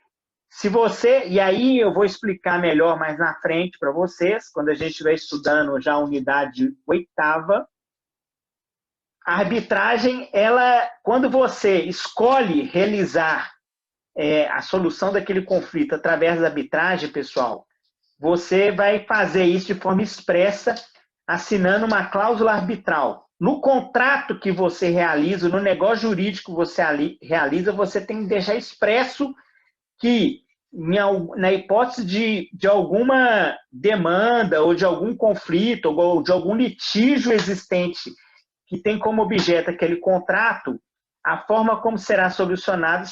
se você, e aí eu vou explicar melhor mais na frente para vocês, quando a gente estiver estudando já a unidade 8ª, a arbitragem, quando você escolhe realizar a solução daquele conflito através da arbitragem, pessoal, você vai fazer isso de forma expressa, assinando uma cláusula arbitral. No contrato que você realiza, no negócio jurídico que você realiza, você tem que deixar expresso que, na hipótese de alguma demanda ou de algum conflito ou de algum litígio existente que tem como objeto aquele contrato, a forma como será solucionado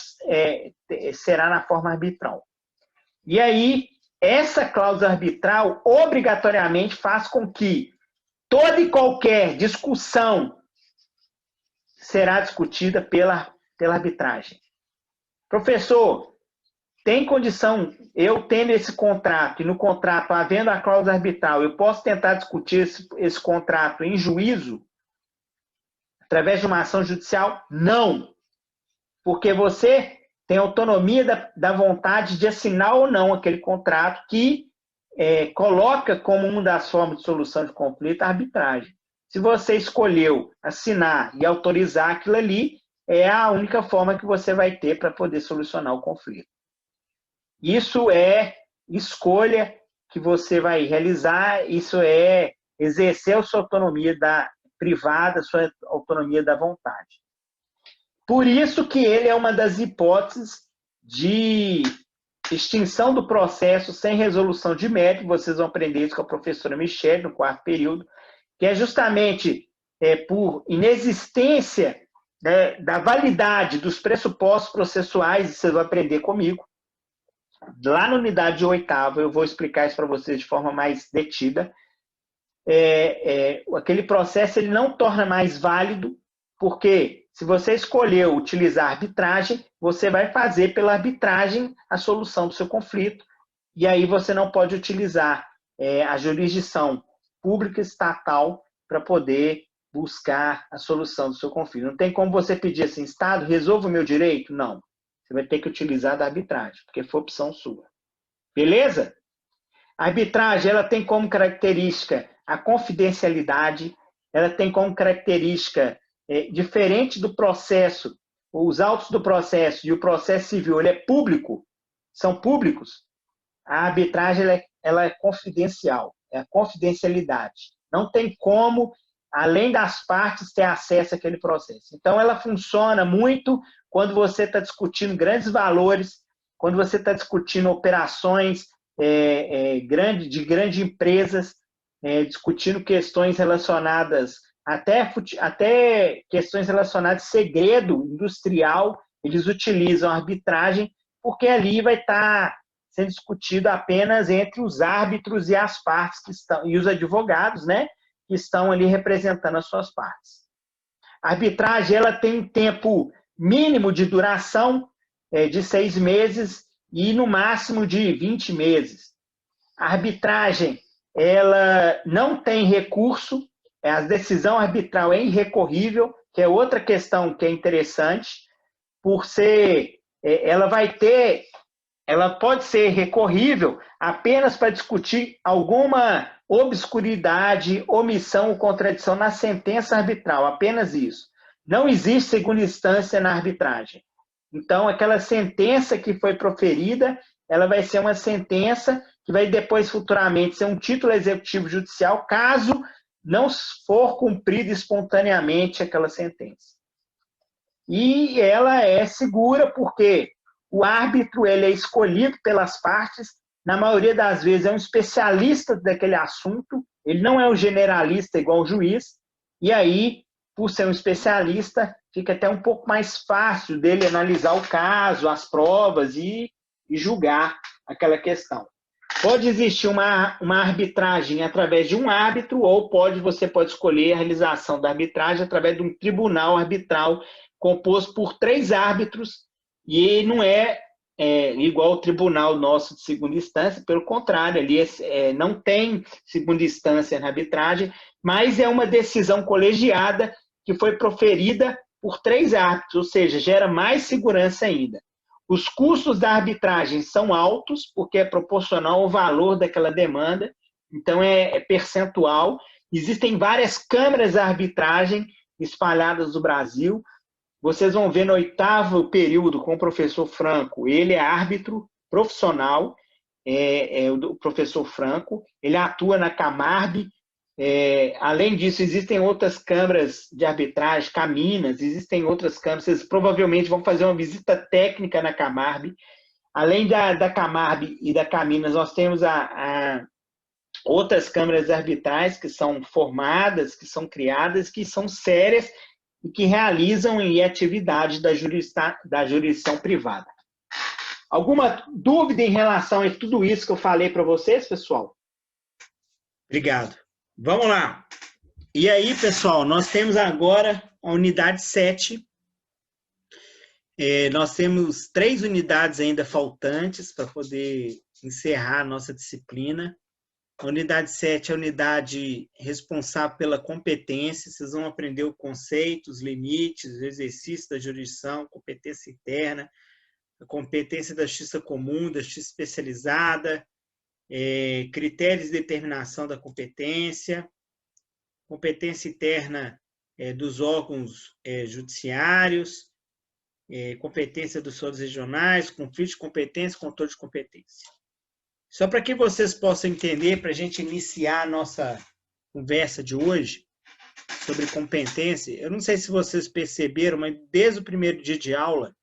será na forma arbitral. E aí, essa cláusula arbitral obrigatoriamente faz com que toda e qualquer discussão será discutida pela arbitragem. Professor, tem condição, eu tendo esse contrato, e no contrato havendo a cláusula arbitral, eu posso tentar discutir esse contrato em juízo, através de uma ação judicial? Não. Porque você tem autonomia da vontade de assinar ou não aquele contrato que coloca como uma das formas de solução de conflito a arbitragem. Se você escolheu assinar e autorizar aquilo ali, é a única forma que você vai ter para poder solucionar o conflito. Isso é escolha que você vai realizar, isso é exercer a sua autonomia privada, a sua autonomia da vontade. Por isso que ele é uma das hipóteses de extinção do processo sem resolução de mérito. Vocês vão aprender isso com a professora Michele no 4º período, que é justamente por inexistência, né, da validade dos pressupostos processuais, e vocês vão aprender comigo. Lá na unidade 8ª, eu vou explicar isso para vocês de forma mais detida. Aquele processo ele não torna mais válido, porque se você escolheu utilizar arbitragem, você vai fazer pela arbitragem a solução do seu conflito, e aí você não pode utilizar a jurisdição pública estatal para poder buscar a solução do seu conflito. Não tem como você pedir assim, Estado, resolva o meu direito? Não. Você vai ter que utilizar da arbitragem, porque foi opção sua. Beleza? A arbitragem ela tem como característica a confidencialidade, ela tem como característica, diferente do processo, os autos do processo e o processo civil, ele é público, são públicos, a arbitragem ela é confidencial, é a confidencialidade. Não tem como, além das partes, ter acesso àquele processo. Então, ela funciona muito quando você está discutindo grandes valores, quando você está discutindo operações de grandes empresas, discutindo questões relacionadas, até questões relacionadas a segredo industrial, eles utilizam a arbitragem, porque ali vai estar sendo discutido apenas entre os árbitros e as partes que estão, e os advogados, né, que estão ali representando as suas partes. A arbitragem ela tem um tempo mínimo de duração de 6 meses e no máximo de 20 meses. A arbitragem ela não tem recurso, a decisão arbitral é irrecorrível, que é outra questão que é interessante, por ser, ela vai ter ela pode ser recorrível apenas para discutir alguma obscuridade, omissão ou contradição na sentença arbitral, apenas isso. Não existe segunda instância na arbitragem. Então, aquela sentença que foi proferida, ela vai ser uma sentença que vai depois, futuramente, ser um título executivo judicial, caso não for cumprida espontaneamente aquela sentença. E ela é segura porque o árbitro ele é escolhido pelas partes, na maioria das vezes é um especialista daquele assunto, ele não é um generalista igual o juiz, e aí, por ser um especialista, fica até um pouco mais fácil dele analisar o caso, as provas e julgar aquela questão. Pode existir uma arbitragem através de um árbitro, ou você pode escolher a realização da arbitragem através de um tribunal arbitral composto por 3 árbitros, e não é igual ao tribunal nosso de segunda instância, pelo contrário, ali não tem segunda instância na arbitragem, mas é uma decisão colegiada que foi proferida por 3 árbitros, ou seja, gera mais segurança ainda. Os custos da arbitragem são altos, porque é proporcional ao valor daquela demanda, então é percentual. Existem várias câmaras de arbitragem espalhadas no Brasil. Vocês vão ver no 8º período com o professor Franco, ele é árbitro profissional, o professor Franco, ele atua na Camarb. Além disso, existem outras câmaras de arbitragem, Caminas, existem outras câmaras, vocês provavelmente vão fazer uma visita técnica na Camarb. Além da Camarb e da Caminas, nós temos outras câmaras de arbitragem que são formadas, que são criadas, que são sérias e que realizam atividade da jurisdição privada. Alguma dúvida em relação a tudo isso que eu falei para vocês, pessoal? Obrigado. Vamos lá. E aí, pessoal, nós temos agora a unidade 7. Nós temos 3 unidades ainda faltantes para poder encerrar a nossa disciplina. A unidade 7 é a unidade responsável pela competência. Vocês vão aprender o conceito, os limites, o exercício da jurisdição, competência interna, a competência da justiça comum, da justiça especializada, critérios de determinação da competência, competência interna dos órgãos judiciários, competência dos fóruns regionais, conflito de competência, controle de competência. Só para que vocês possam entender, para a gente iniciar a nossa conversa de hoje sobre competência, eu não sei se vocês perceberam, mas desde o primeiro dia de aula,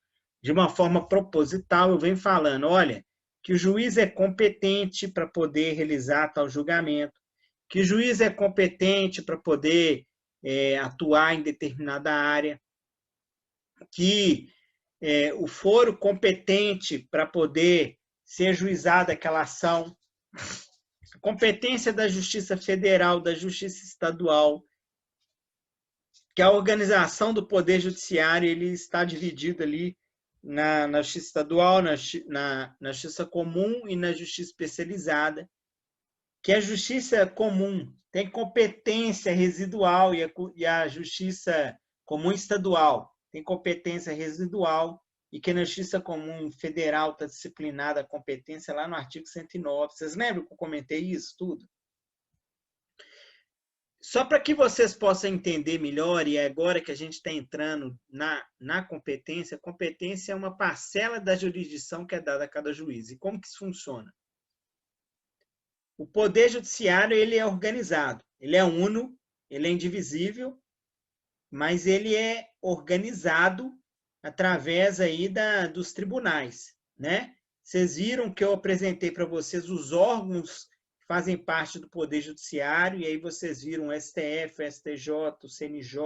de uma forma proposital, eu venho falando, olha, que o juiz é competente para poder realizar tal julgamento, que o juiz é competente para poder atuar em determinada área, que o foro competente para poder ser juizada aquela ação, a competência da Justiça Federal, da Justiça Estadual, que a organização do Poder Judiciário ele está dividido ali na Justiça Estadual, na Justiça Comum e na Justiça Especializada, que a Justiça Comum tem competência residual e a Justiça Comum Estadual tem competência residual, e que na Justiça Comum Federal está disciplinada a competência lá no artigo 109. Vocês lembram que eu comentei isso tudo? Só para que vocês possam entender melhor, e agora que a gente está entrando na competência, a competência é uma parcela da jurisdição que é dada a cada juiz. E como que isso funciona? O Poder Judiciário ele é organizado, ele é uno, ele é indivisível, mas ele é organizado através aí dos tribunais, né? Vocês viram que eu apresentei para vocês os órgãos que fazem parte do Poder Judiciário, e aí vocês viram o STF, o STJ, o CNJ,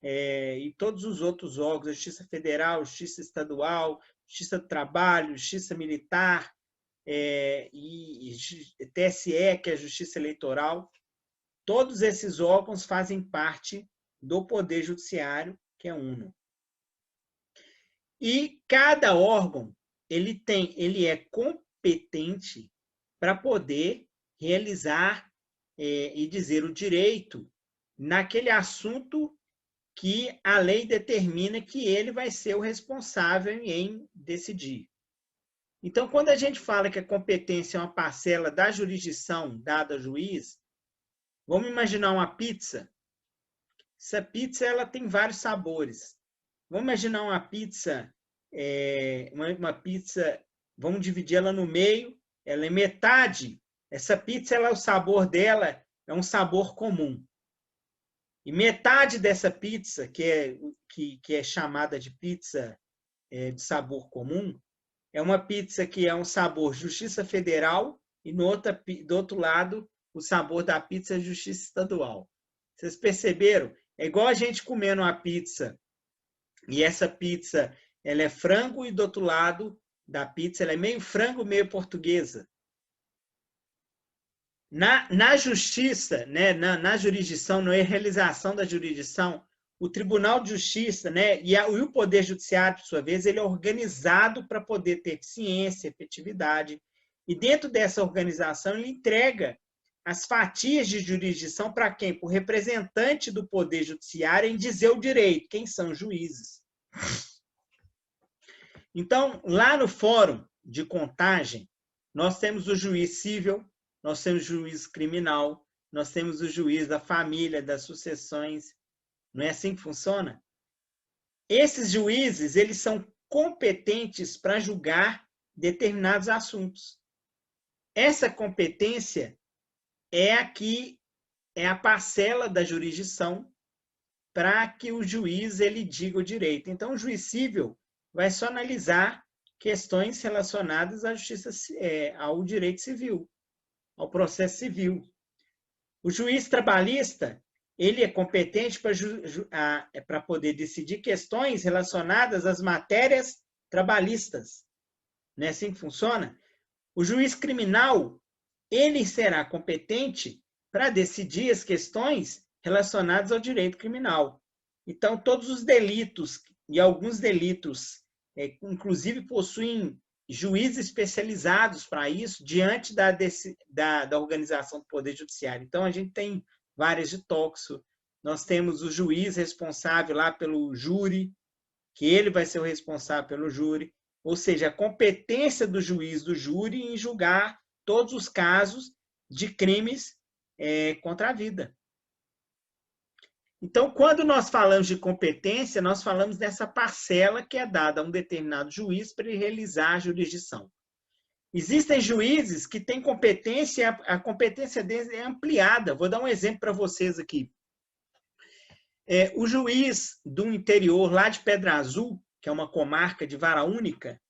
e todos os outros órgãos, a Justiça Federal, Justiça Estadual, Justiça do Trabalho, Justiça Militar, e TSE, que é a Justiça Eleitoral. Todos esses órgãos fazem parte do Poder Judiciário, que é uno. E cada órgão ele é competente para poder realizar e dizer o direito naquele assunto que a lei determina que ele vai ser o responsável em decidir. Então, quando a gente fala que a competência é uma parcela da jurisdição dada ao juiz, vamos imaginar uma pizza. Essa pizza ela tem vários sabores. Vamos imaginar uma pizza, uma pizza, vamos dividir ela no meio, ela é metade. Essa pizza, o sabor dela é um sabor comum. E metade dessa pizza, que é chamada de pizza de sabor comum, é uma pizza que é um sabor Justiça Federal e do outro lado o sabor da pizza é Justiça Estadual. Vocês perceberam? É igual a gente comendo uma pizza e essa pizza ela é frango e do outro lado da pizza ela é meio frango, meio portuguesa. Na justiça, né, na jurisdição, na realização da jurisdição, o Tribunal de Justiça, né, e o Poder Judiciário, por sua vez, ele é organizado para poder ter eficiência, efetividade. E dentro dessa organização, ele entrega as fatias de jurisdição para quem? Para o representante do Poder Judiciário em dizer o direito, quem são os juízes. Então, lá no Fórum de Contagem, nós temos o juiz civil, nós temos o juiz criminal, nós temos o juiz da família, das sucessões. Não é assim que funciona? Esses juízes, eles são competentes para julgar determinados assuntos. Essa competência é a parcela da jurisdição para que o juiz ele diga o direito. Então, o juiz civil vai só analisar questões relacionadas à justiça, ao direito civil, ao processo civil. O juiz trabalhista, ele é competente para poder decidir questões relacionadas às matérias trabalhistas. Não é assim que funciona? O juiz criminal, ele será competente para decidir as questões relacionadas ao direito criminal. Então, todos os delitos, e alguns delitos, inclusive, possuem juízes especializados para isso, diante da organização do Poder Judiciário. Então, a gente tem várias de tóxico. Nós temos o juiz responsável lá pelo júri, que ele vai ser o responsável pelo júri, ou seja, a competência do juiz do júri em julgar todos os casos de crimes contra a vida. Então, quando nós falamos de competência, nós falamos dessa parcela que é dada a um determinado juiz para ele realizar a jurisdição. Existem juízes que têm competência, a competência deles é ampliada. Vou dar um exemplo para vocês aqui. O juiz do interior, lá de Pedra Azul, que é uma comarca de vara única,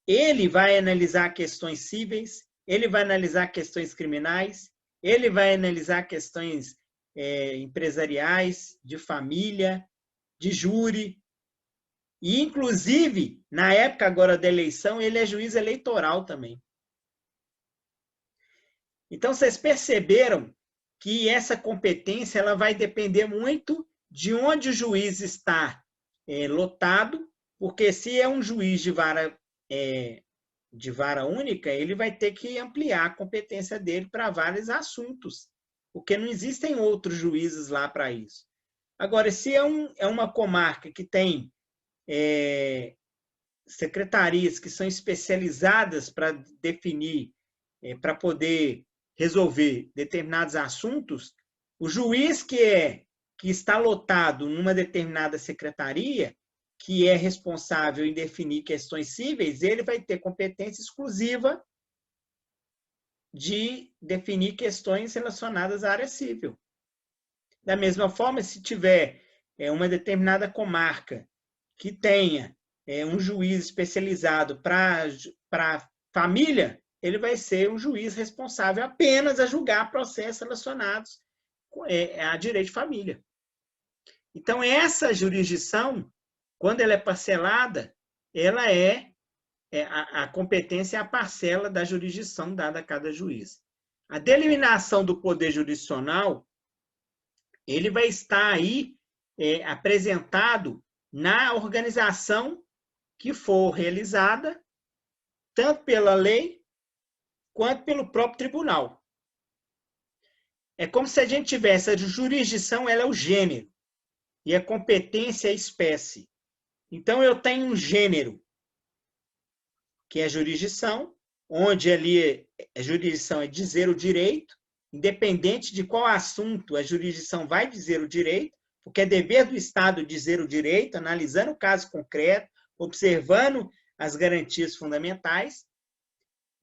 ele vai analisar questões cíveis, ele vai analisar questões criminais, ele vai analisar questões empresariais, de família, de júri. E, inclusive, na época agora da eleição, ele é juiz eleitoral também. Então, vocês perceberam que essa competência ela vai depender muito de onde o juiz está lotado, porque se é um juiz de vara única, ele vai ter que ampliar a competência dele para vários assuntos, porque não existem outros juízes lá para isso. Agora, se é uma comarca que tem secretarias que são especializadas para definir, para poder resolver determinados assuntos, o juiz que está lotado numa determinada secretaria, que é responsável em definir questões cíveis, ele vai ter competência exclusiva de definir questões relacionadas à área civil. Da mesma forma, se tiver uma determinada comarca que tenha um juiz especializado para família, ele vai ser um juiz responsável apenas a julgar processos relacionados a direito de família. Então, essa jurisdição, quando ela é parcelada, ela a competência é a parcela da jurisdição dada a cada juiz. A delimitação do poder jurisdicional, ele vai estar aí apresentado na organização que for realizada, tanto pela lei quanto pelo próprio tribunal. É como se a gente tivesse a jurisdição, ela é o gênero, e a competência é a espécie. Então, eu tenho um gênero. que é jurisdição, onde ali a jurisdição é dizer o direito, independente de qual assunto a jurisdição vai dizer o direito, porque é dever do Estado dizer o direito, analisando o caso concreto, observando as garantias fundamentais,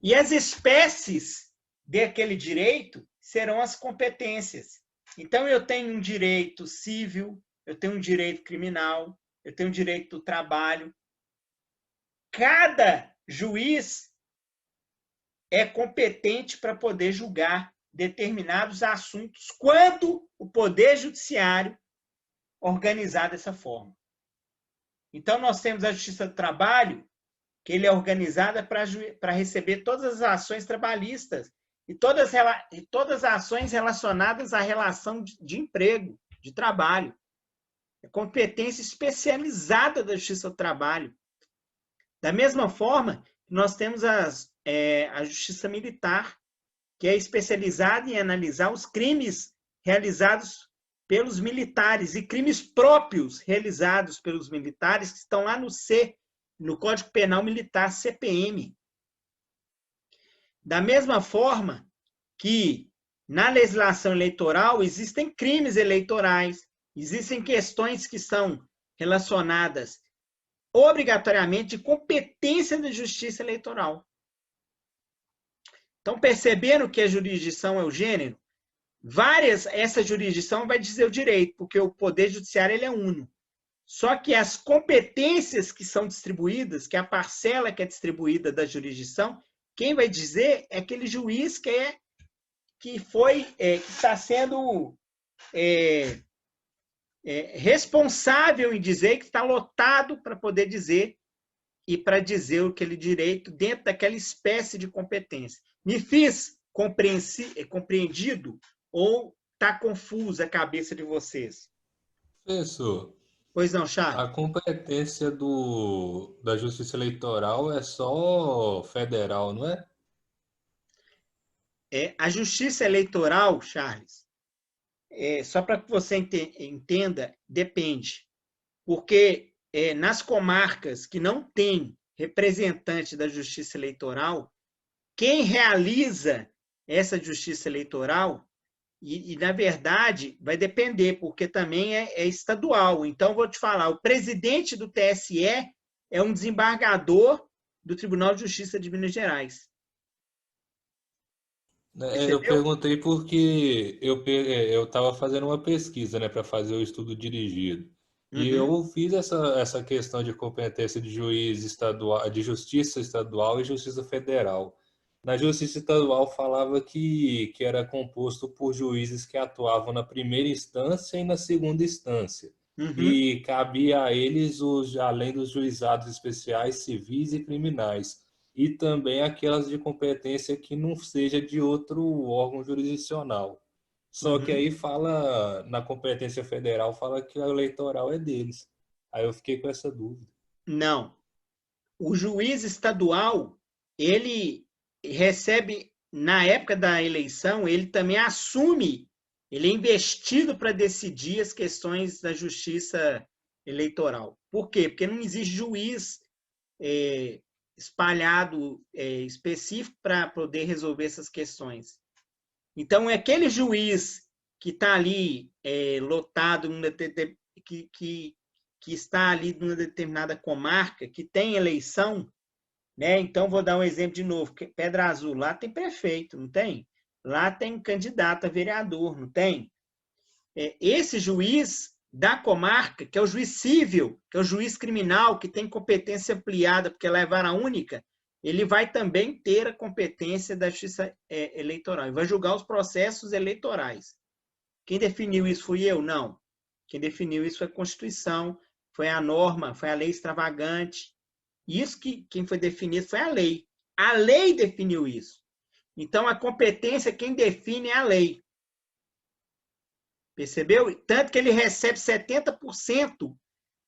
e as espécies daquele direito serão as competências. Então, eu tenho um direito civil, eu tenho um direito criminal, eu tenho um direito do trabalho. Cada juiz é competente para poder julgar determinados assuntos quando o Poder Judiciário organizar dessa forma. Então, nós temos a Justiça do Trabalho, que ele é organizada para receber todas as ações trabalhistas e todas as ações relacionadas à relação de emprego, de trabalho. É competência especializada da Justiça do Trabalho. Da mesma forma, nós temos a Justiça Militar, que é especializada em analisar os crimes realizados pelos militares e crimes próprios realizados pelos militares que estão lá no Código Penal Militar, CPM. Da mesma forma que na legislação eleitoral existem crimes eleitorais, existem questões que são relacionadas obrigatoriamente de competência da Justiça Eleitoral. Então, percebendo que a jurisdição é o gênero, essa jurisdição vai dizer o direito, porque o Poder Judiciário ele é uno. Só que as competências que são distribuídas, que é a parcela que é distribuída da jurisdição, quem vai dizer é aquele juiz que está sendo responsável em dizer, que está lotado para poder dizer e para dizer aquele direito dentro daquela espécie de competência. Me fiz compreendido ou está confusa a cabeça de vocês? Professor, Pois não, Charles? a competência da Justiça Eleitoral é só federal, não é? A Justiça Eleitoral, Charles, só para que você entenda, depende. Porque nas comarcas que não tem representante da Justiça Eleitoral, quem realiza essa Justiça Eleitoral, e na verdade vai depender, porque também é estadual. Então, vou te falar, o presidente do TSE é um desembargador do Tribunal de Justiça de Minas Gerais. Eu perguntei porque eu estava fazendo uma pesquisa, né, para fazer o estudo dirigido. E eu fiz essa questão de competência de juiz estadual, de justiça estadual e justiça federal. Na justiça estadual falava que era composto por juízes que atuavam na primeira instância e na segunda instância. E cabia a eles, além dos juizados especiais civis e criminais, e também aquelas de competência que não seja de outro órgão jurisdicional. Só que aí fala, na competência federal, fala que o eleitoral é deles. Aí eu fiquei com essa dúvida. Não. O juiz estadual, ele recebe, na época da eleição, ele também assume, ele é investido para decidir as questões da justiça eleitoral. Por quê? Porque não existe juiz espalhado, específico para poder resolver essas questões. Então, é aquele juiz que está ali lotado, que está ali numa determinada comarca, que tem eleição, né? Então, vou dar um exemplo de novo. Pedra Azul, lá tem prefeito, não tem? Lá tem candidato a vereador, não tem? Esse juiz da comarca, que é o juiz civil, que é o juiz criminal, que tem competência ampliada, porque ela é vara única, ele vai também ter a competência da justiça eleitoral. Ele vai julgar os processos eleitorais. Quem definiu isso fui eu? Não. Quem definiu isso foi a Constituição, foi a norma, foi a lei extravagante. Isso quem foi definido foi a lei. A lei definiu isso. Então, a competência, quem define é a lei. Percebeu? Tanto que ele recebe 70%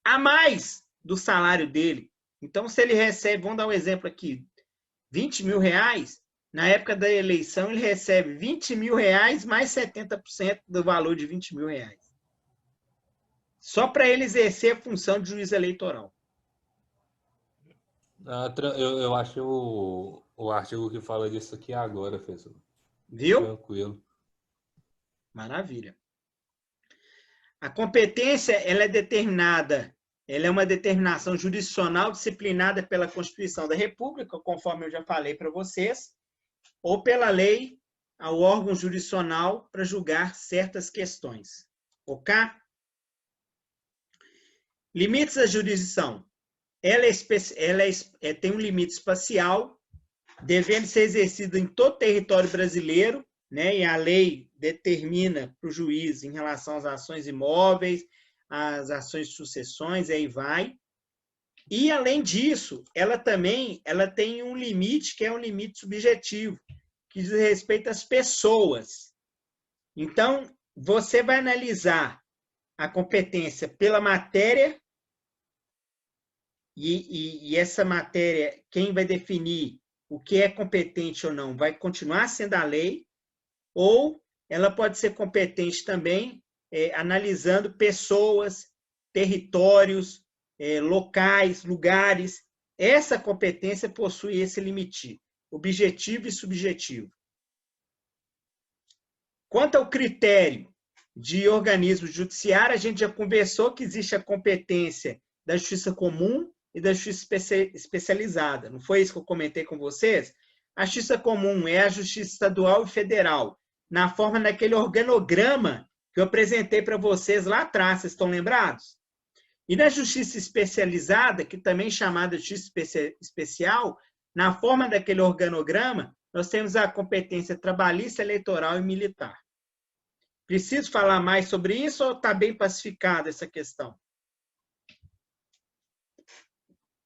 a mais do salário dele. Então, se ele recebe, vamos dar um exemplo aqui, 20 mil reais, na época da eleição ele recebe 20 mil reais mais 70% do valor de 20 mil reais. Só para ele exercer a função de juiz eleitoral. Eu acho o artigo que fala disso aqui agora, professor. Viu? Tranquilo. Maravilha. A competência, ela é determinada, ela é uma determinação jurisdicional disciplinada pela Constituição da República, conforme eu já falei para vocês, ou pela lei ao órgão jurisdicional para julgar certas questões. Ok? Limites da jurisdição. Ela tem um limite espacial, devendo ser exercido em todo o território brasileiro, né? E a lei determina para o juiz em relação às ações imóveis, às ações de sucessões, aí vai. E, além disso, ela tem um limite que é um limite subjetivo, que diz respeito às pessoas. Então, você vai analisar a competência pela matéria, e essa matéria, quem vai definir o que é competente ou não, vai continuar sendo a lei, ou ela pode ser competente também analisando pessoas, territórios, locais, lugares. Essa competência possui esse limite, objetivo e subjetivo. Quanto ao critério de organismo judiciário, a gente já conversou que existe a competência da justiça comum e da justiça especializada. Não foi isso que eu comentei com vocês? A justiça comum é a justiça estadual e federal, na forma daquele organograma que eu apresentei para vocês lá atrás, vocês estão lembrados? E na justiça especializada, que também é chamada de justiça especial, na forma daquele organograma, nós temos a competência trabalhista, eleitoral e militar. Preciso falar mais sobre isso ou está bem pacificada essa questão?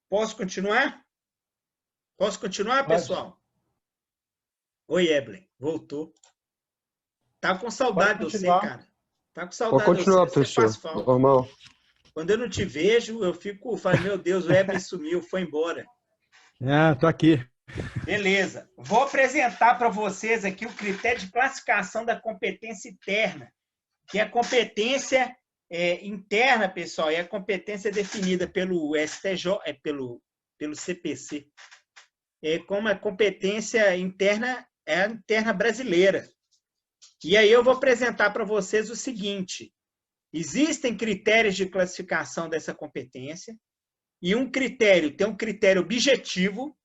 Posso continuar? Posso continuar, pessoal? Oi, Evelyn. Voltou. Tá com saudade de você, cara. Tá com saudade Pode continuar, de você. professor. Normal. Quando eu não te vejo, eu falo, meu Deus, o Evelyn sumiu, foi embora. Tô aqui. Beleza. Vou apresentar para vocês aqui o critério de classificação da competência interna, que é a competência interna, pessoal, é a competência definida pelo STJ, pelo CPC, como a competência interna é a interna brasileira. E aí eu vou apresentar para vocês o seguinte: existem critérios de classificação dessa competência, e tem um critério objetivo.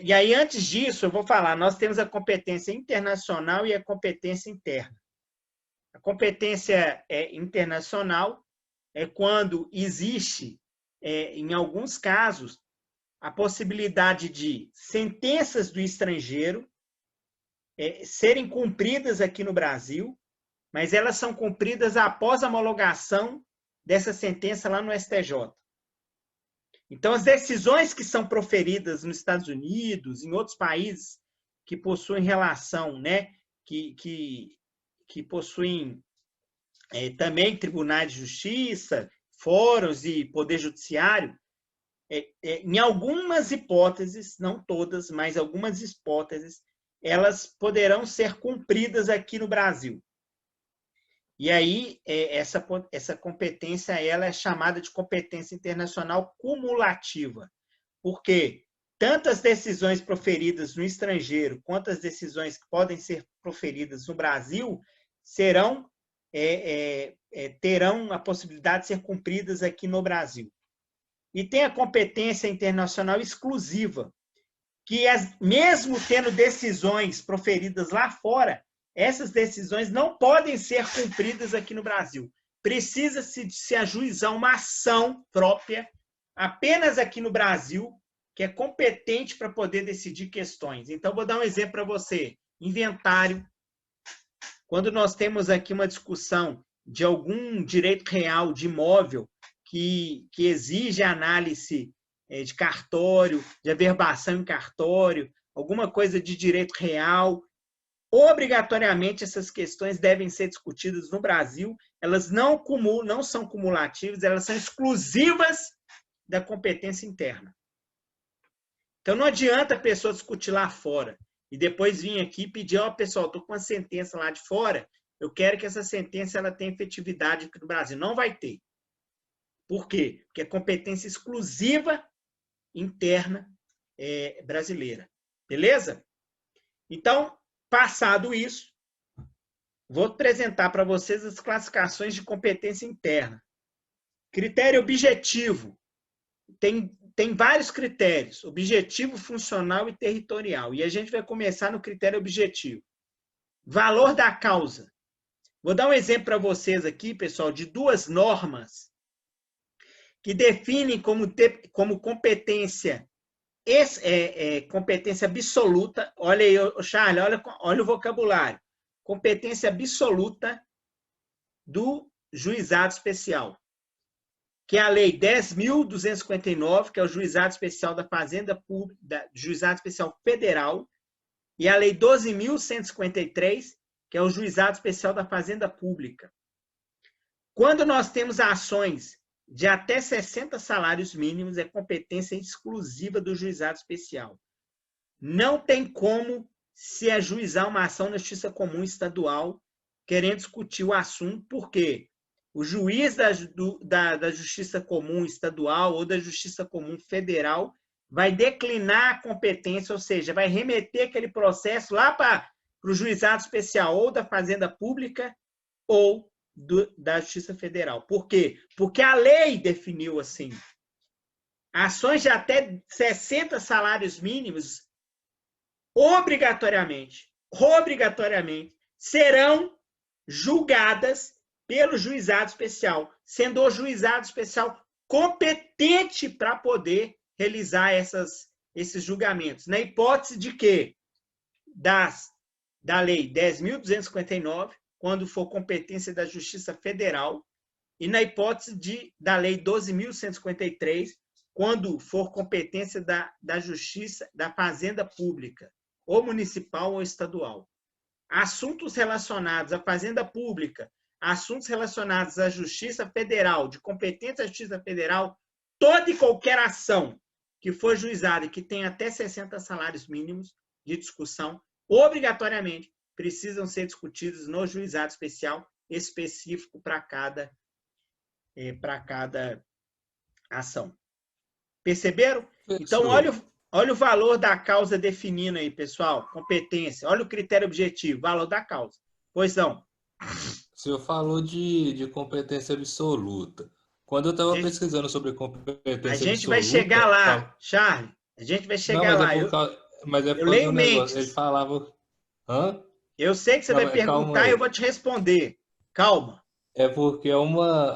E aí, antes disso, eu vou falar, nós temos a competência internacional e a competência interna. A competência internacional é quando existe, em alguns casos, a possibilidade de sentenças do estrangeiro serem cumpridas aqui no Brasil, mas elas são cumpridas após a homologação dessa sentença lá no STJ. Então, as decisões que são proferidas nos Estados Unidos, em outros países que possuem relação, né, que possuem também tribunais de justiça, fóruns e poder judiciário, em algumas hipóteses, não todas, mas algumas hipóteses, elas poderão ser cumpridas aqui no Brasil. E aí, essa competência ela é chamada de competência internacional cumulativa, porque tanto as decisões proferidas no estrangeiro quanto as decisões que podem ser proferidas no Brasil terão a possibilidade de ser cumpridas aqui no Brasil. E tem a competência internacional exclusiva, que mesmo tendo decisões proferidas lá fora, essas decisões não podem ser cumpridas aqui no Brasil. Precisa-se se ajuizar uma ação própria apenas aqui no Brasil, que é competente para poder decidir questões. Então, vou dar um exemplo para você. Inventário. Quando nós temos aqui uma discussão de algum direito real de imóvel que exige análise de cartório, de averbação em cartório, alguma coisa de direito real, obrigatoriamente essas questões devem ser discutidas no Brasil. Elas não são cumulativas, elas são exclusivas da competência interna. Então, não adianta a pessoa discutir lá fora e depois vir aqui e pedir, pessoal, estou com uma sentença lá de fora, eu quero que essa sentença ela tenha efetividade aqui no Brasil. Não vai ter. Por quê? Porque é competência exclusiva interna brasileira. Beleza? Então, passado isso, vou apresentar para vocês as classificações de competência interna. Critério objetivo. Tem vários critérios, objetivo, funcional e territorial. E a gente vai começar no critério objetivo. Valor da causa. Vou dar um exemplo para vocês aqui, pessoal, de duas normas que definem como competência, competência absoluta. Olha aí, Charles, olha o vocabulário. Competência absoluta do juizado especial, que é a Lei 10.259, que é o Juizado Especial da Fazenda Pública, Juizado Especial Federal, e a Lei 12.153, que é o Juizado Especial da Fazenda Pública. Quando nós temos ações de até 60 salários mínimos, é competência exclusiva do Juizado Especial. Não tem como se ajuizar uma ação na Justiça Comum Estadual querendo discutir o assunto, porque o juiz da Justiça Comum Estadual ou da Justiça Comum Federal vai declinar a competência, ou seja, vai remeter aquele processo lá para o Juizado Especial ou da Fazenda Pública ou da Justiça Federal. Por quê? Porque a lei definiu assim. Ações de até 60 salários mínimos, obrigatoriamente, serão julgadas pelo juizado especial, sendo o juizado especial competente para poder realizar esses julgamentos. Na hipótese de que da Lei 10.259, quando for competência da Justiça Federal, e na hipótese da Lei 12.153, quando for competência da Justiça, da Fazenda Pública, ou municipal ou estadual. Assuntos relacionados à Fazenda Pública, assuntos relacionados à Justiça Federal, de competência da Justiça Federal, toda e qualquer ação que for juizada e que tenha até 60 salários mínimos de discussão, obrigatoriamente precisam ser discutidos no juizado especial específico para cada ação. Perceberam? Então, olha o valor da causa definindo aí, pessoal. Competência. Olha o critério objetivo, valor da causa. Pois não. O senhor falou de competência absoluta. Quando eu estava pesquisando sobre competência absoluta... A gente vai chegar lá, Charles. A gente vai chegar lá. Mas é eu leio mentes. Ele falava... Hã? Eu sei que você vai perguntar e eu vou te responder. Calma. É porque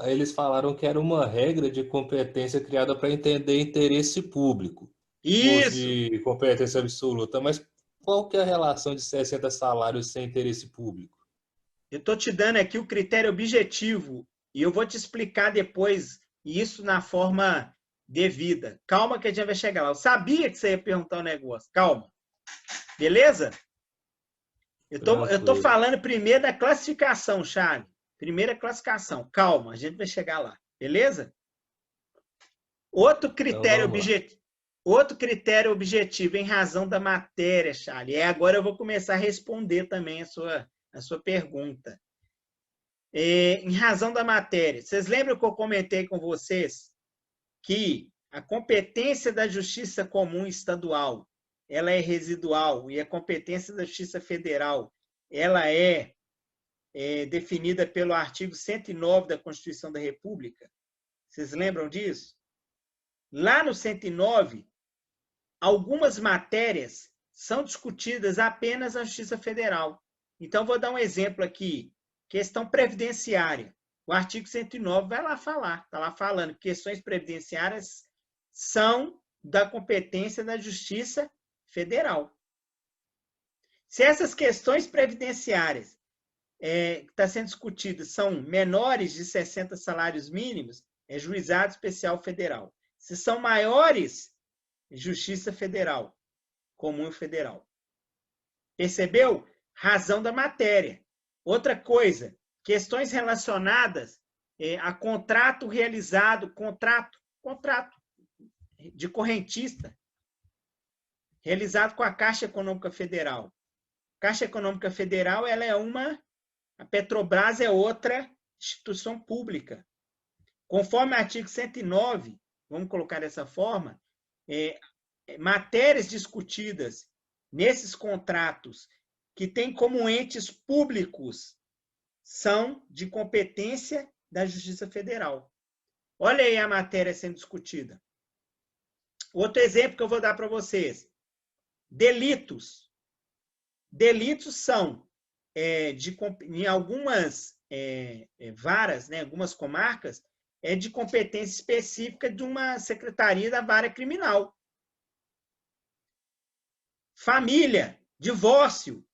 eles falaram que era uma regra de competência criada para entender interesse público. Isso. De competência absoluta. Mas qual que é a relação de 60 salários sem interesse público? Eu estou te dando aqui o critério objetivo e eu vou te explicar depois isso na forma devida. Calma que a gente vai chegar lá. Eu sabia que você ia perguntar um negócio. Calma. Beleza? Eu tô falando primeiro da classificação, Charles. Primeira classificação. Calma, a gente vai chegar lá. Beleza? Outro critério objetivo em razão da matéria, Charles. Agora eu vou começar a responder também a sua pergunta. Em razão da matéria. Vocês lembram que eu comentei com vocês que a competência da Justiça Comum Estadual ela é residual e a competência da Justiça Federal ela é definida pelo artigo 109 da Constituição da República? Vocês lembram disso? Lá no 109, algumas matérias são discutidas apenas na Justiça Federal. Então, vou dar um exemplo aqui. Questão previdenciária. O artigo 109 vai lá falar. Está lá falando que questões previdenciárias são da competência da Justiça Federal. Se essas questões previdenciárias que estão sendo discutidas são menores de 60 salários mínimos, é Juizado Especial Federal. Se são maiores, Justiça Federal, Comum Federal. Percebeu? Razão da matéria. Outra coisa, questões relacionadas a contrato realizado, contrato de correntista, realizado com a Caixa Econômica Federal. Caixa Econômica Federal, ela é a Petrobras é outra instituição pública. Conforme o artigo 109, vamos colocar dessa forma, matérias discutidas nesses contratos que têm como entes públicos são de competência da Justiça Federal. Olha aí a matéria sendo discutida. Outro exemplo que eu vou dar para vocês. Delitos. Delitos são, em algumas varas, né, algumas comarcas, de competência específica de uma secretaria da vara criminal. Família, divórcio,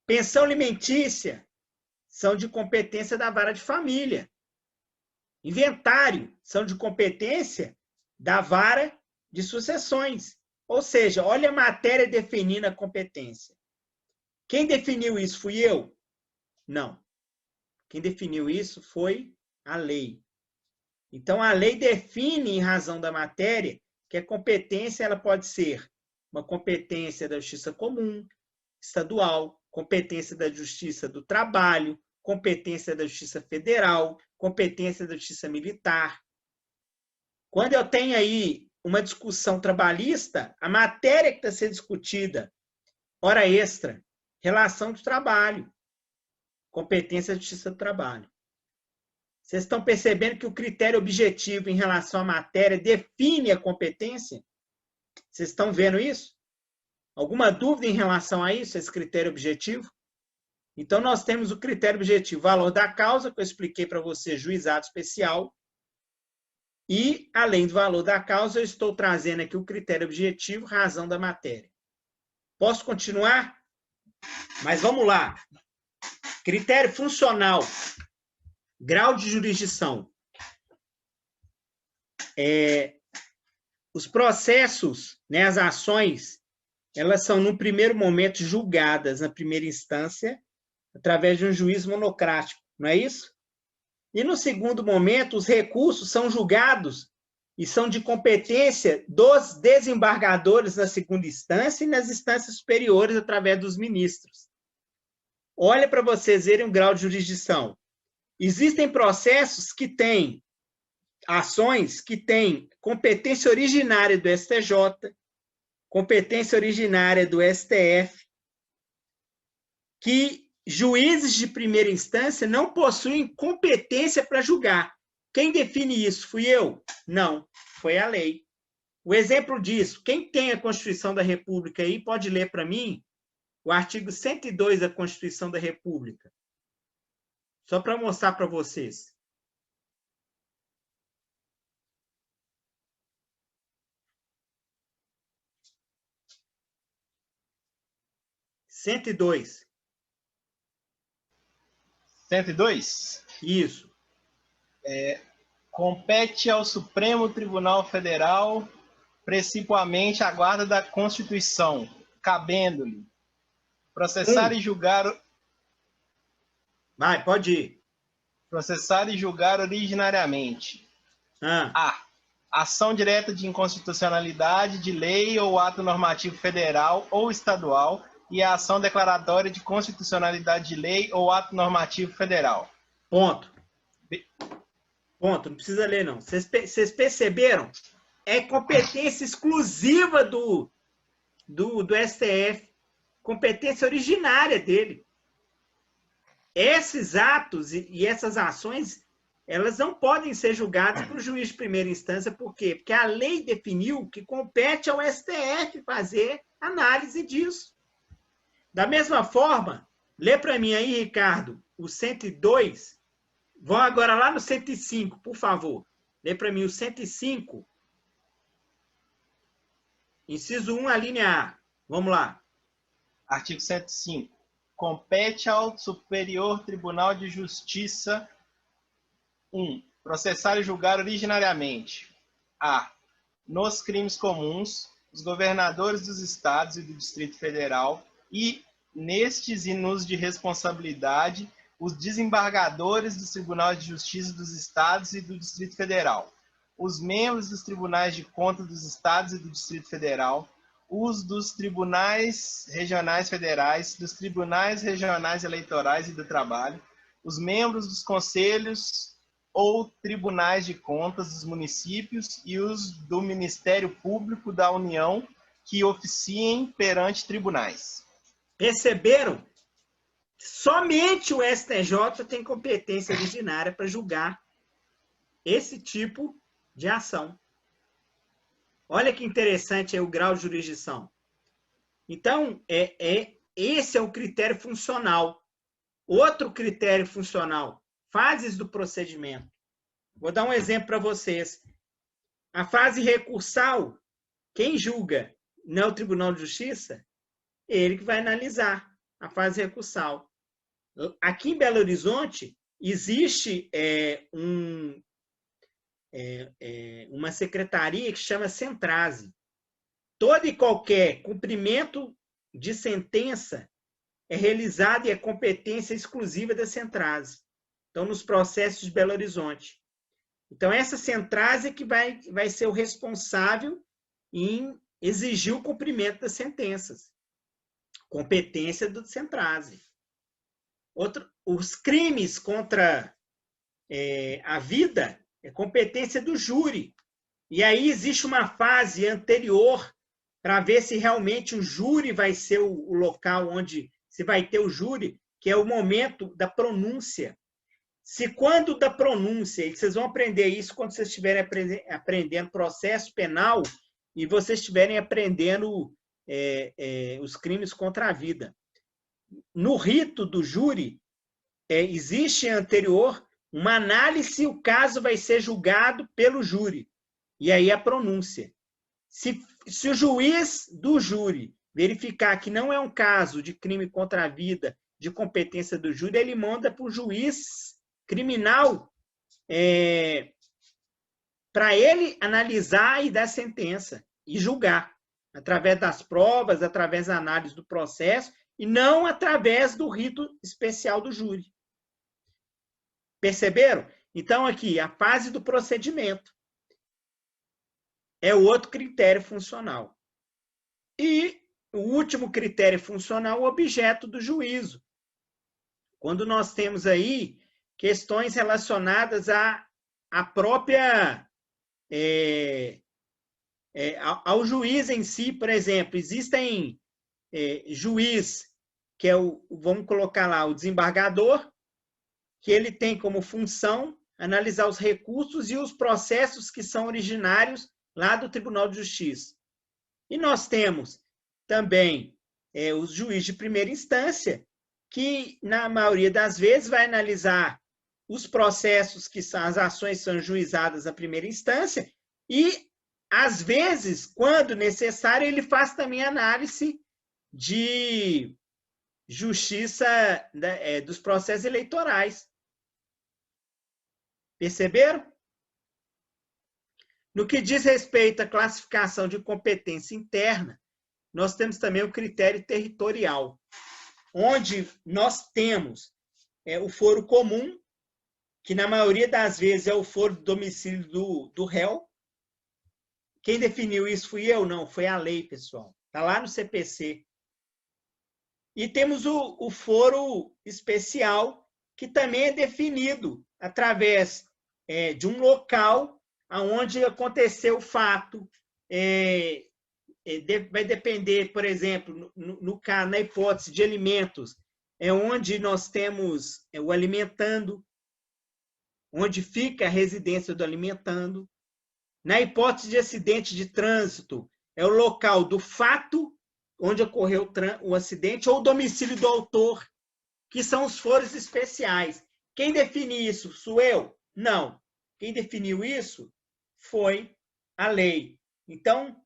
pensão alimentícia, são de competência da vara de família. Inventário, são de competência da vara de sucessões. Ou seja, olha a matéria definindo a competência. Quem definiu isso fui eu? Não. Quem definiu isso foi a lei. Então, a lei define, em razão da matéria, que a competência ela pode ser uma competência da Justiça Comum, estadual, competência da Justiça do Trabalho, competência da Justiça Federal, competência da Justiça Militar. Quando eu tenho aí uma discussão trabalhista, a matéria que está sendo discutida, hora extra, relação de trabalho, competência da Justiça do Trabalho. Vocês estão percebendo que o critério objetivo em relação à matéria define a competência? Vocês estão vendo isso? Alguma dúvida em relação a isso, esse critério objetivo? Então, nós temos o critério objetivo, valor da causa, que eu expliquei para você, juizado especial. E, além do valor da causa, eu estou trazendo aqui o critério objetivo, razão da matéria. Posso continuar? Mas vamos lá. Critério funcional. Grau de jurisdição. Os processos, né, as ações, elas são, no primeiro momento, julgadas na primeira instância, através de um juiz monocrático, não é isso? E, no segundo momento, os recursos são julgados e são de competência dos desembargadores na segunda instância e nas instâncias superiores, através dos ministros. Olha para vocês verem o grau de jurisdição. Existem processos que têm ações que têm competência originária do STJ, competência originária do STF, que juízes de primeira instância não possuem competência para julgar. Quem define isso? Fui eu? Não, foi a lei. O exemplo disso, quem tem a Constituição da República aí, pode ler para mim o artigo 102 da Constituição da República. Só para mostrar para vocês. (102). 102? Isso. Compete ao Supremo Tribunal Federal, principalmente a guarda da Constituição, cabendo-lhe processar e julgar... Vai, pode ir. Processar e julgar originariamente. A. Ação direta de inconstitucionalidade de lei ou ato normativo federal ou estadual e a ação declaratória de constitucionalidade de lei ou ato normativo federal. Ponto. Ponto, não precisa ler, não. Vocês perceberam? É competência exclusiva do STF. Competência originária dele. Esses atos e essas ações, elas não podem ser julgadas por juiz de primeira instância. Por quê? Porque a lei definiu que compete ao STF fazer análise disso. Da mesma forma, lê para mim aí, Ricardo, o 102. Vão agora lá no 105, por favor. Lê para mim o 105. Inciso 1, a linha A. Vamos lá. Artigo 105. Compete ao Superior Tribunal de Justiça 1. Processar e julgar originariamente. A. Nos crimes comuns, os governadores dos estados e do Distrito Federal e, nestes e nos de responsabilidade, os desembargadores dos Tribunais de Justiça dos Estados e do Distrito Federal, os membros dos Tribunais de Contas dos Estados e do Distrito Federal, os dos Tribunais Regionais Federais, dos Tribunais Regionais Eleitorais e do Trabalho, os membros dos Conselhos ou tribunais de contas dos municípios e os do Ministério Público da União que oficiem perante tribunais. Perceberam? Somente o STJ tem competência originária para julgar esse tipo de ação. Olha que interessante aí o grau de jurisdição. Então, esse é o critério funcional. Outro critério funcional, fases do procedimento. Vou dar um exemplo para vocês. A fase recursal, quem julga não é o Tribunal de Justiça? Ele que vai analisar a fase recursal. Aqui em Belo Horizonte, existe uma secretaria que chama Centrase. Todo e qualquer cumprimento de sentença é realizado e é competência exclusiva da Centrase. Então, nos processos de Belo Horizonte. Então, essa Centrase é que vai ser o responsável em exigir o cumprimento das sentenças. Competência do Centrase. Os crimes contra a vida é competência do júri. E aí existe uma fase anterior para ver se realmente o júri vai ser o local onde se vai ter o júri, que é o momento da pronúncia. Se quando da pronúncia, e vocês vão aprender isso quando vocês estiverem aprendendo processo penal e vocês estiverem aprendendo os crimes contra a vida. No rito do júri, existe anterior uma análise, o caso vai ser julgado pelo júri. E aí a pronúncia. Se o juiz do júri verificar que não é um caso de crime contra a vida, de competência do júri, ele manda para o juiz criminal para ele analisar e dar sentença e julgar, através das provas, através da análise do processo, e não através do rito especial do júri. Perceberam? Então, aqui, a fase do procedimento é o outro critério funcional. E o último critério funcional, o objeto do juízo. Quando nós temos aí questões relacionadas à própria... ao juiz em si, por exemplo, existem juiz, que é vamos colocar lá, o desembargador, que ele tem como função analisar os recursos e os processos que são originários lá do Tribunal de Justiça. E nós temos também os juízes de primeira instância, que, na maioria das vezes, vai analisar os processos que são, as ações são juizadas na primeira instância e, às vezes, quando necessário, ele faz também análise de justiça dos processos eleitorais. Perceberam? No que diz respeito à classificação de competência interna, nós temos também o critério territorial, onde nós temos o foro comum, que na maioria das vezes é o foro do domicílio do réu. Quem definiu isso fui eu? Não, foi a lei, pessoal. Está lá no CPC. E temos o foro especial, que também é definido através de um local onde aconteceu o fato. Vai depender, por exemplo, na hipótese de alimentos, onde nós temos o alimentando, onde fica a residência do alimentando. Na hipótese de acidente de trânsito, é o local do fato onde ocorreu o acidente ou o domicílio do autor, que são os foros especiais. Quem define isso? Sou eu? Não. Quem definiu isso foi a lei. Então,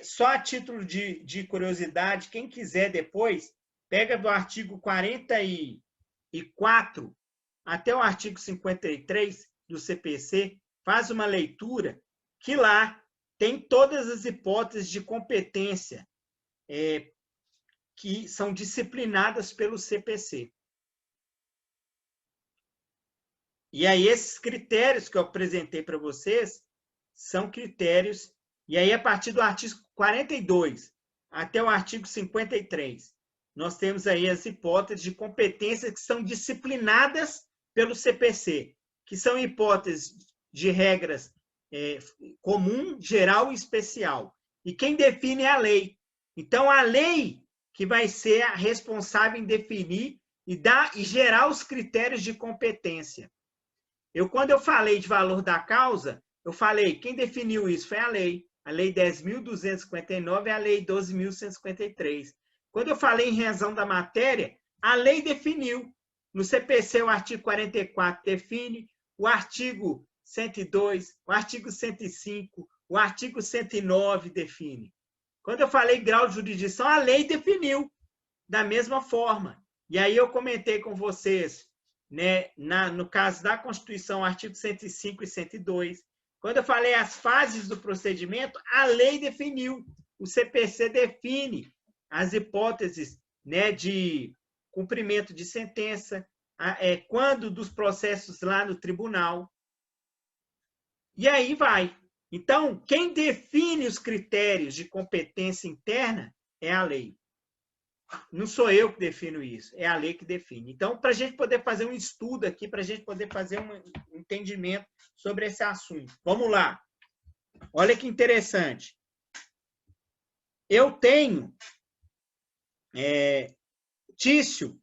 só a título de curiosidade, quem quiser depois, pega do artigo 44 até o artigo 53 do CPC, faz uma leitura, que lá tem todas as hipóteses de competência que são disciplinadas pelo CPC. E aí, esses critérios que eu apresentei para vocês são critérios, e aí, a partir do artigo 42 até o artigo 53, nós temos aí as hipóteses de competência que são disciplinadas pelo CPC. que são hipóteses de regras comum, geral e especial. E quem define é a lei. Então, a lei que vai ser a responsável em definir e gerar os critérios de competência. Quando eu falei de valor da causa, eu falei, quem definiu isso foi a Lei 10.259 e a Lei 12.153. Quando eu falei em razão da matéria, a lei definiu. No CPC, o artigo 44 define, o artigo 102, o artigo 105, o artigo 109 define. Quando eu falei grau de jurisdição, a lei definiu da mesma forma. E aí eu comentei com vocês, né, no caso da Constituição, artigo 105 e 102. Quando eu falei as fases do procedimento, a lei definiu. O CPC define as hipóteses, né, de cumprimento de sentença, quando dos processos lá no tribunal. E aí vai. Então, quem define os critérios de competência interna é a lei. Não sou eu que defino isso, é a lei que define. Então, para a gente poder fazer um estudo aqui, para a gente poder fazer um entendimento sobre esse assunto. Vamos lá. Olha que interessante. Eu tenho... Tício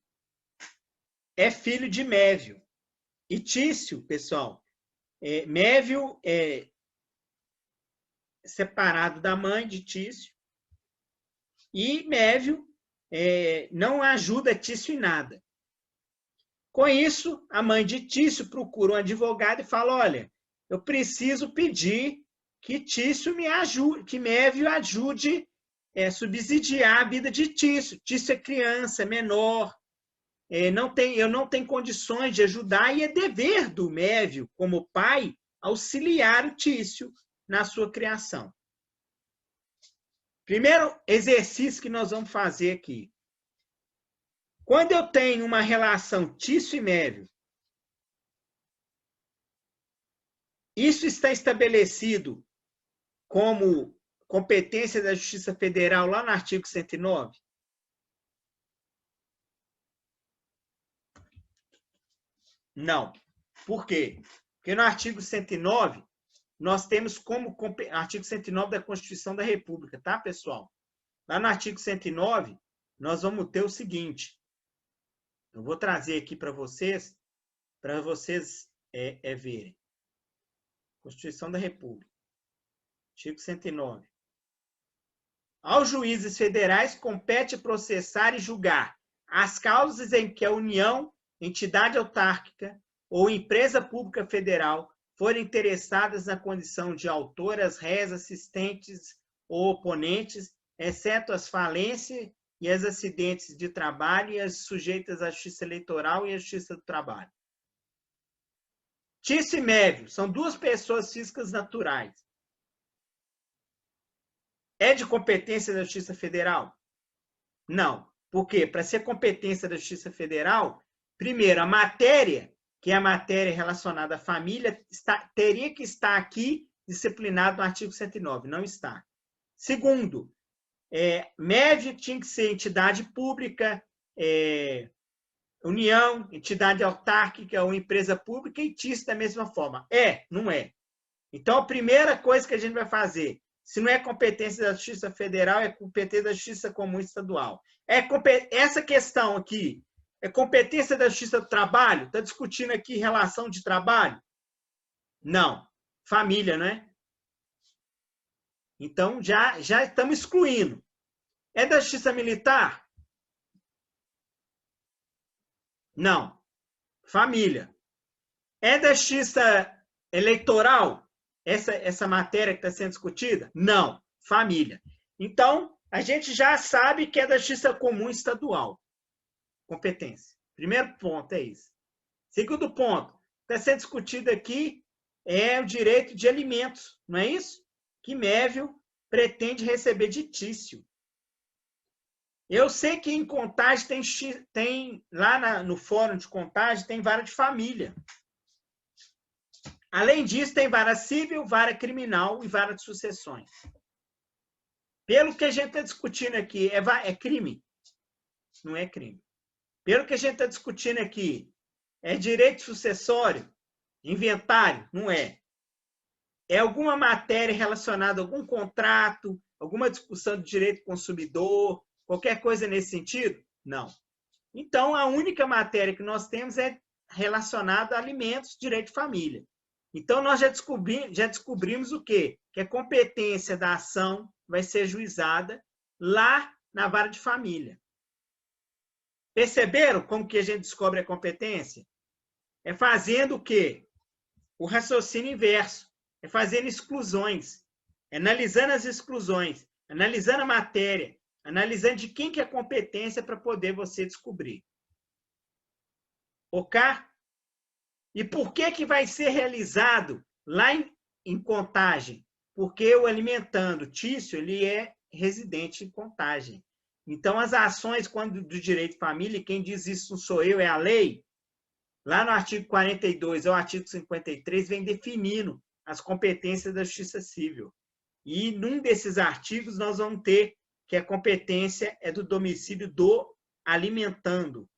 é filho de Mévio. E Tício, pessoal, Mévio é separado da mãe de Tício. E Mévio não ajuda Tício em nada. Com isso, a mãe de Tício procura um advogado e fala, olha, eu preciso pedir que Tício me ajude, que Mévio ajude subsidiar a vida de Tício. Tício é criança, é menor, eu não tenho condições de ajudar e é dever do Mévio, como pai, auxiliar o Tício na sua criação. Primeiro exercício que nós vamos fazer aqui. Quando eu tenho uma relação Tício e Mévio, isso está estabelecido como competência da Justiça Federal lá no artigo 109? Não. Por quê? Porque no artigo 109, nós temos como artigo 109 da Constituição da República, tá, pessoal? Lá no artigo 109, nós vamos ter o seguinte. Eu vou trazer aqui para vocês verem. Constituição da República. Artigo 109. Aos juízes federais compete processar e julgar as causas em que a União, entidade autárquica ou empresa pública federal forem interessadas na condição de autoras, réis, assistentes ou oponentes, exceto as falências e as acidentes de trabalho e as sujeitas à Justiça Eleitoral e à Justiça do Trabalho. Tício e Mévio são duas pessoas físicas naturais. É de competência da Justiça Federal? Não. Por quê? Para ser competência da Justiça Federal, primeiro, a matéria, que é a matéria relacionada à família, teria que estar aqui disciplinado no artigo 109. Não está. Segundo, Mévio tinha que ser entidade pública, União, entidade autárquica ou empresa pública, e Tício da mesma forma. Não é. Então, a primeira coisa que a gente vai fazer, se não é competência da Justiça Federal, é competência da Justiça Comum Estadual. Essa questão aqui é competência da Justiça do Trabalho? Está discutindo aqui relação de trabalho? Não. Família, não é? Então, já estamos excluindo. É da Justiça Militar? Não. Família. É da Justiça Eleitoral? Essa matéria que está sendo discutida? Não. Família. Então, a gente já sabe que é da Justiça Comum Estadual. Competência. Primeiro ponto é isso. Segundo ponto, está sendo discutido aqui é o direito de alimentos, não é isso? Que Mévio pretende receber de Tício. Eu sei que em Contagem tem lá no fórum de Contagem, tem vara de família. Além disso, tem vara civil, vara criminal e vara de sucessões. Pelo que a gente está discutindo aqui, é crime? Não é crime. Pelo que a gente está discutindo aqui, é direito sucessório? Inventário? Não é. É alguma matéria relacionada a algum contrato, alguma discussão de direito do consumidor, qualquer coisa nesse sentido? Não. Então, a única matéria que nós temos é relacionada a alimentos, direito de família. Então, nós já descobrimos o quê? Que a competência da ação vai ser juizada lá na vara de família. Perceberam como que a gente descobre a competência? É fazendo o quê? O raciocínio inverso. É fazendo exclusões. É analisando as exclusões. Analisando a matéria. Analisando de quem que é a competência para poder você descobrir. Ok? E por que vai ser realizado lá em Contagem? Porque o alimentando Tício, ele é residente em Contagem. Então, as ações quando do direito de família, quem diz isso não sou eu, é a lei, lá no artigo 42 ao artigo 53, vem definindo as competências da Justiça Civil. E num desses artigos nós vamos ter que a competência é do domicílio do alimentando.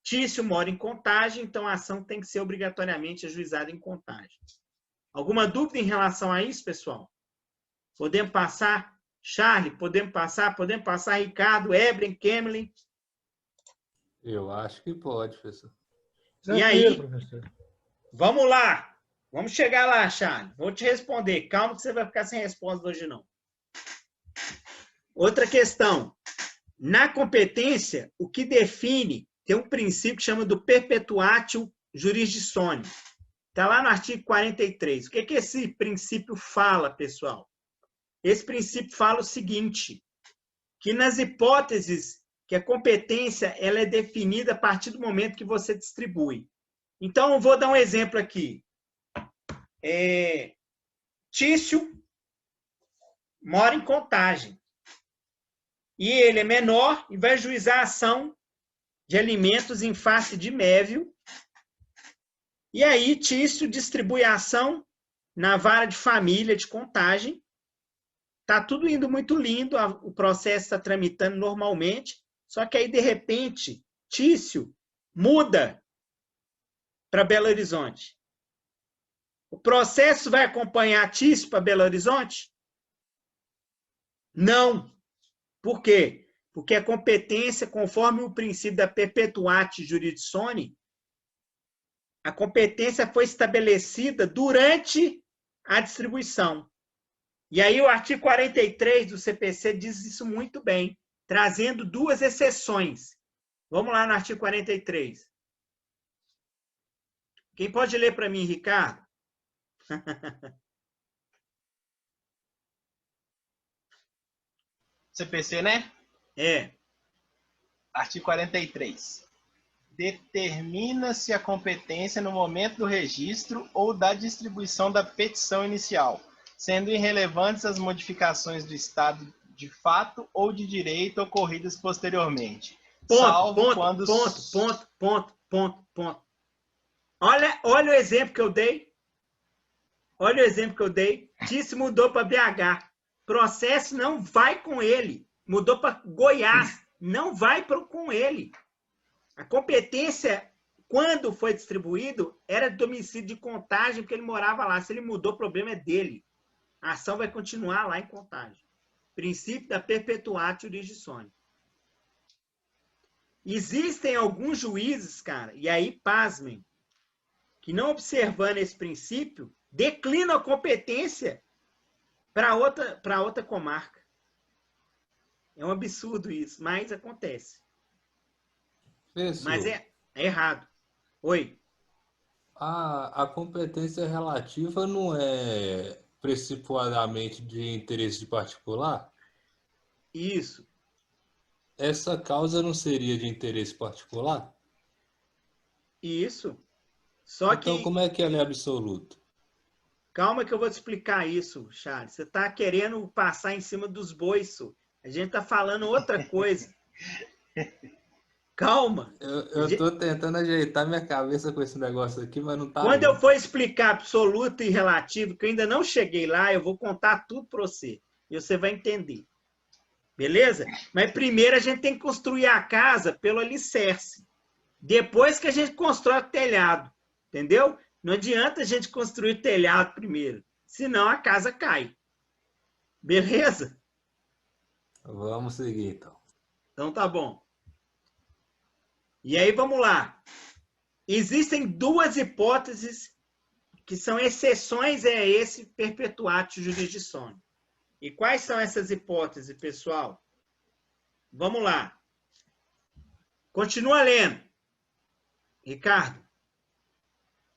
Tício mora em Contagem, então a ação tem que ser obrigatoriamente ajuizada em Contagem. Alguma dúvida em relação a isso, pessoal? Podemos passar? Charlie, podemos passar? Podemos passar, Ricardo, Ebren, Kemlin? Eu acho que pode, professor. E aí, vamos lá. Vamos chegar lá, Charlie. Vou te responder. Calma que você vai ficar sem resposta hoje, não. Outra questão. Na competência, o que define, tem um princípio que chama do perpetuatio jurisdictionis. Está lá no artigo 43. O que esse princípio fala, pessoal? Esse princípio fala o seguinte, que nas hipóteses que a competência ela é definida a partir do momento que você distribui. Então, eu vou dar um exemplo aqui. Tício mora em Contagem. E ele é menor e vai juizar a ação de alimentos em face de Mévio. E aí, Tício distribui a ação na vara de família de Contagem. Está tudo indo muito lindo, o processo está tramitando normalmente, só que aí, de repente, Tício muda para Belo Horizonte. O processo vai acompanhar Tício para Belo Horizonte? Não. Por quê? Porque a competência, conforme o princípio da perpetuatio jurisdictionis, a competência foi estabelecida durante a distribuição. E aí o artigo 43 do CPC diz isso muito bem, trazendo duas exceções. Vamos lá no artigo 43. Quem pode ler para mim, Ricardo? CPC, né? É. Artigo 43. Determina-se a competência no momento do registro ou da distribuição da petição inicial, sendo irrelevantes as modificações do estado de fato ou de direito ocorridas posteriormente. Ponto. Olha o exemplo que eu dei. Olha o exemplo que eu dei. Tício mudou para BH. Processo não vai com ele. Mudou para Goiás. Não vai com ele. A competência, quando foi distribuído, era domicílio de Contagem, porque ele morava lá. Se ele mudou, o problema é dele. A ação vai continuar lá em Contagem. Princípio da perpetuatio jurisdictionis. Existem alguns juízes, cara, e aí, pasmem, que não observando esse princípio, declinam a competência para outra comarca. É um absurdo isso, mas acontece. Professor, Mas é errado. Oi. A competência relativa não é principalmente de interesse particular? Isso. Essa causa não seria de interesse particular? Isso. Só então, que... como é que ela é absoluta? Calma que eu vou te explicar isso, Charles. Você está querendo passar em cima dos bois, isso. A gente está falando outra coisa. Calma. Eu estou tentando ajeitar minha cabeça com esse negócio aqui, mas não está. Quando eu for explicar absoluto e relativo, que eu ainda não cheguei lá, eu vou contar tudo para você. E você vai entender. Beleza? Mas primeiro a gente tem que construir a casa pelo alicerce. Depois que a gente constrói o telhado. Entendeu? Não adianta a gente construir o telhado primeiro, senão a casa cai. Beleza? Vamos seguir, então. Então tá bom. E aí vamos lá. Existem duas hipóteses que são exceções a esse perpetuatio jurisdictionem. E quais são essas hipóteses, pessoal? Vamos lá. Continua lendo. Ricardo.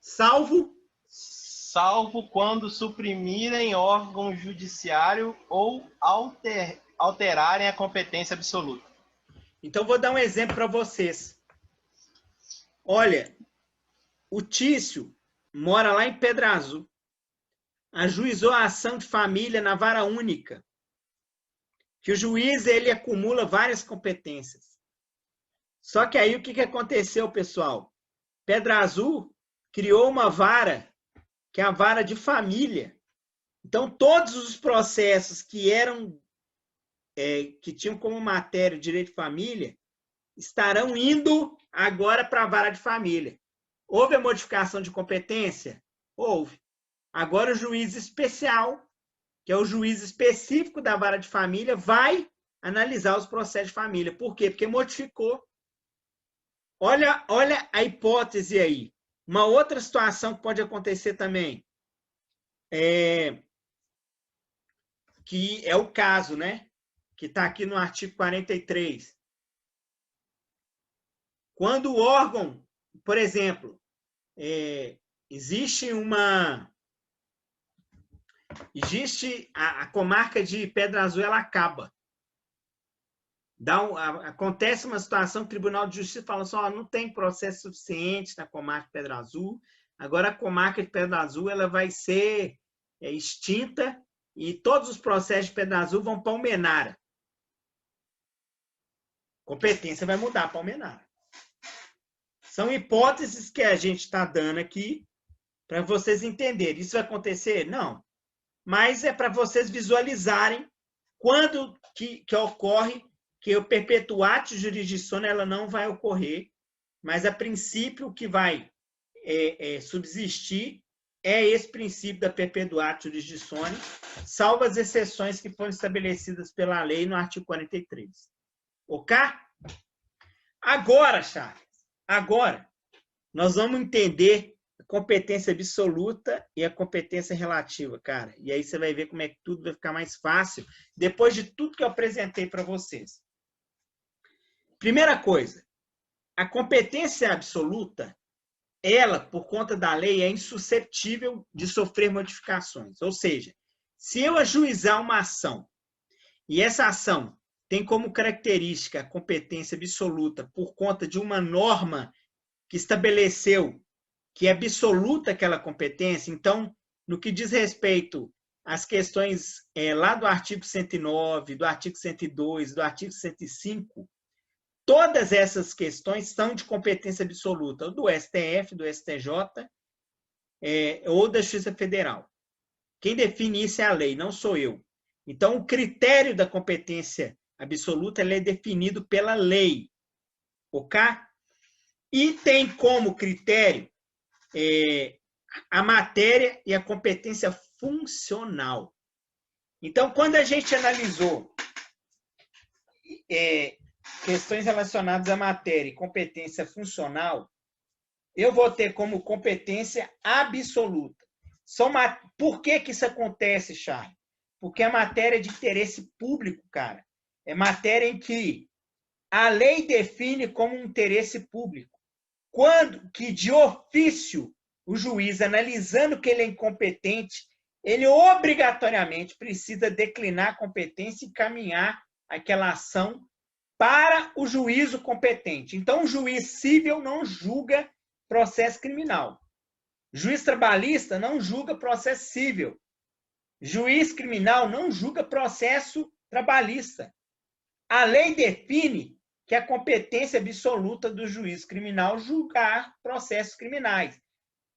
Salvo quando suprimirem órgão judiciário ou alterarem a competência absoluta. Então, vou dar um exemplo para vocês. Olha, o Tício mora lá em Pedra Azul. Ajuizou a ação de família na vara única. Que o juiz, ele acumula várias competências. Só que aí, o que aconteceu, pessoal? Pedra Azul criou uma vara, que é a vara de família. Então, todos os processos que tinham como matéria o direito de família, estarão indo agora para a vara de família. Houve a modificação de competência? Houve. Agora o juiz especial, que é o juiz específico da vara de família, vai analisar os processos de família. Por quê? Porque modificou. Olha a hipótese aí. Uma outra situação que pode acontecer também, que é o caso, né? Que está aqui no artigo 43. Quando o órgão, por exemplo, existe a comarca de Pedra Azul, ela acaba. Acontece uma situação, o Tribunal de Justiça fala assim, não tem processo suficiente na comarca de Pedra Azul, agora a comarca de Pedra Azul ela vai ser extinta e todos os processos de Pedra Azul vão para Almenara. Competência vai mudar para Almenara. São hipóteses que a gente está dando aqui para vocês entenderem. Isso vai acontecer? Não. Mas é para vocês visualizarem quando que ocorre que o perpetuatio jurisdictionem ela não vai ocorrer, mas a princípio o que vai subsistir é esse princípio da perpetuatio jurisdictionem, salvo as exceções que foram estabelecidas pela lei no artigo 43. Ok? Agora, Charles, nós vamos entender a competência absoluta e a competência relativa, cara. E aí você vai ver como é que tudo vai ficar mais fácil depois de tudo que eu apresentei para vocês. Primeira coisa, a competência absoluta, ela, por conta da lei, é insusceptível de sofrer modificações. Ou seja, se eu ajuizar uma ação e essa ação tem como característica a competência absoluta por conta de uma norma que estabeleceu que é absoluta aquela competência, então, no que diz respeito às questões lá do artigo 109, do artigo 102, do artigo 105, todas essas questões são de competência absoluta, ou do STF, do STJ, ou da Justiça Federal. Quem define isso é a lei, não sou eu. Então, o critério da competência absoluta ele é definido pela lei. Ok? E tem como critério a matéria e a competência funcional. Então, quando a gente analisou questões relacionadas à matéria e competência funcional, eu vou ter como competência absoluta. Por que isso acontece, Charles? Porque a matéria é de interesse público, cara. É matéria em que a lei define como um interesse público. Quando que, de ofício, o juiz, analisando que ele é incompetente, ele obrigatoriamente precisa declinar a competência e encaminhar aquela ação para o juízo competente. Então, o juiz civil não julga processo criminal. Juiz trabalhista não julga processo civil. Juiz criminal não julga processo trabalhista. A lei define que a competência absoluta do juiz criminal julgar processos criminais.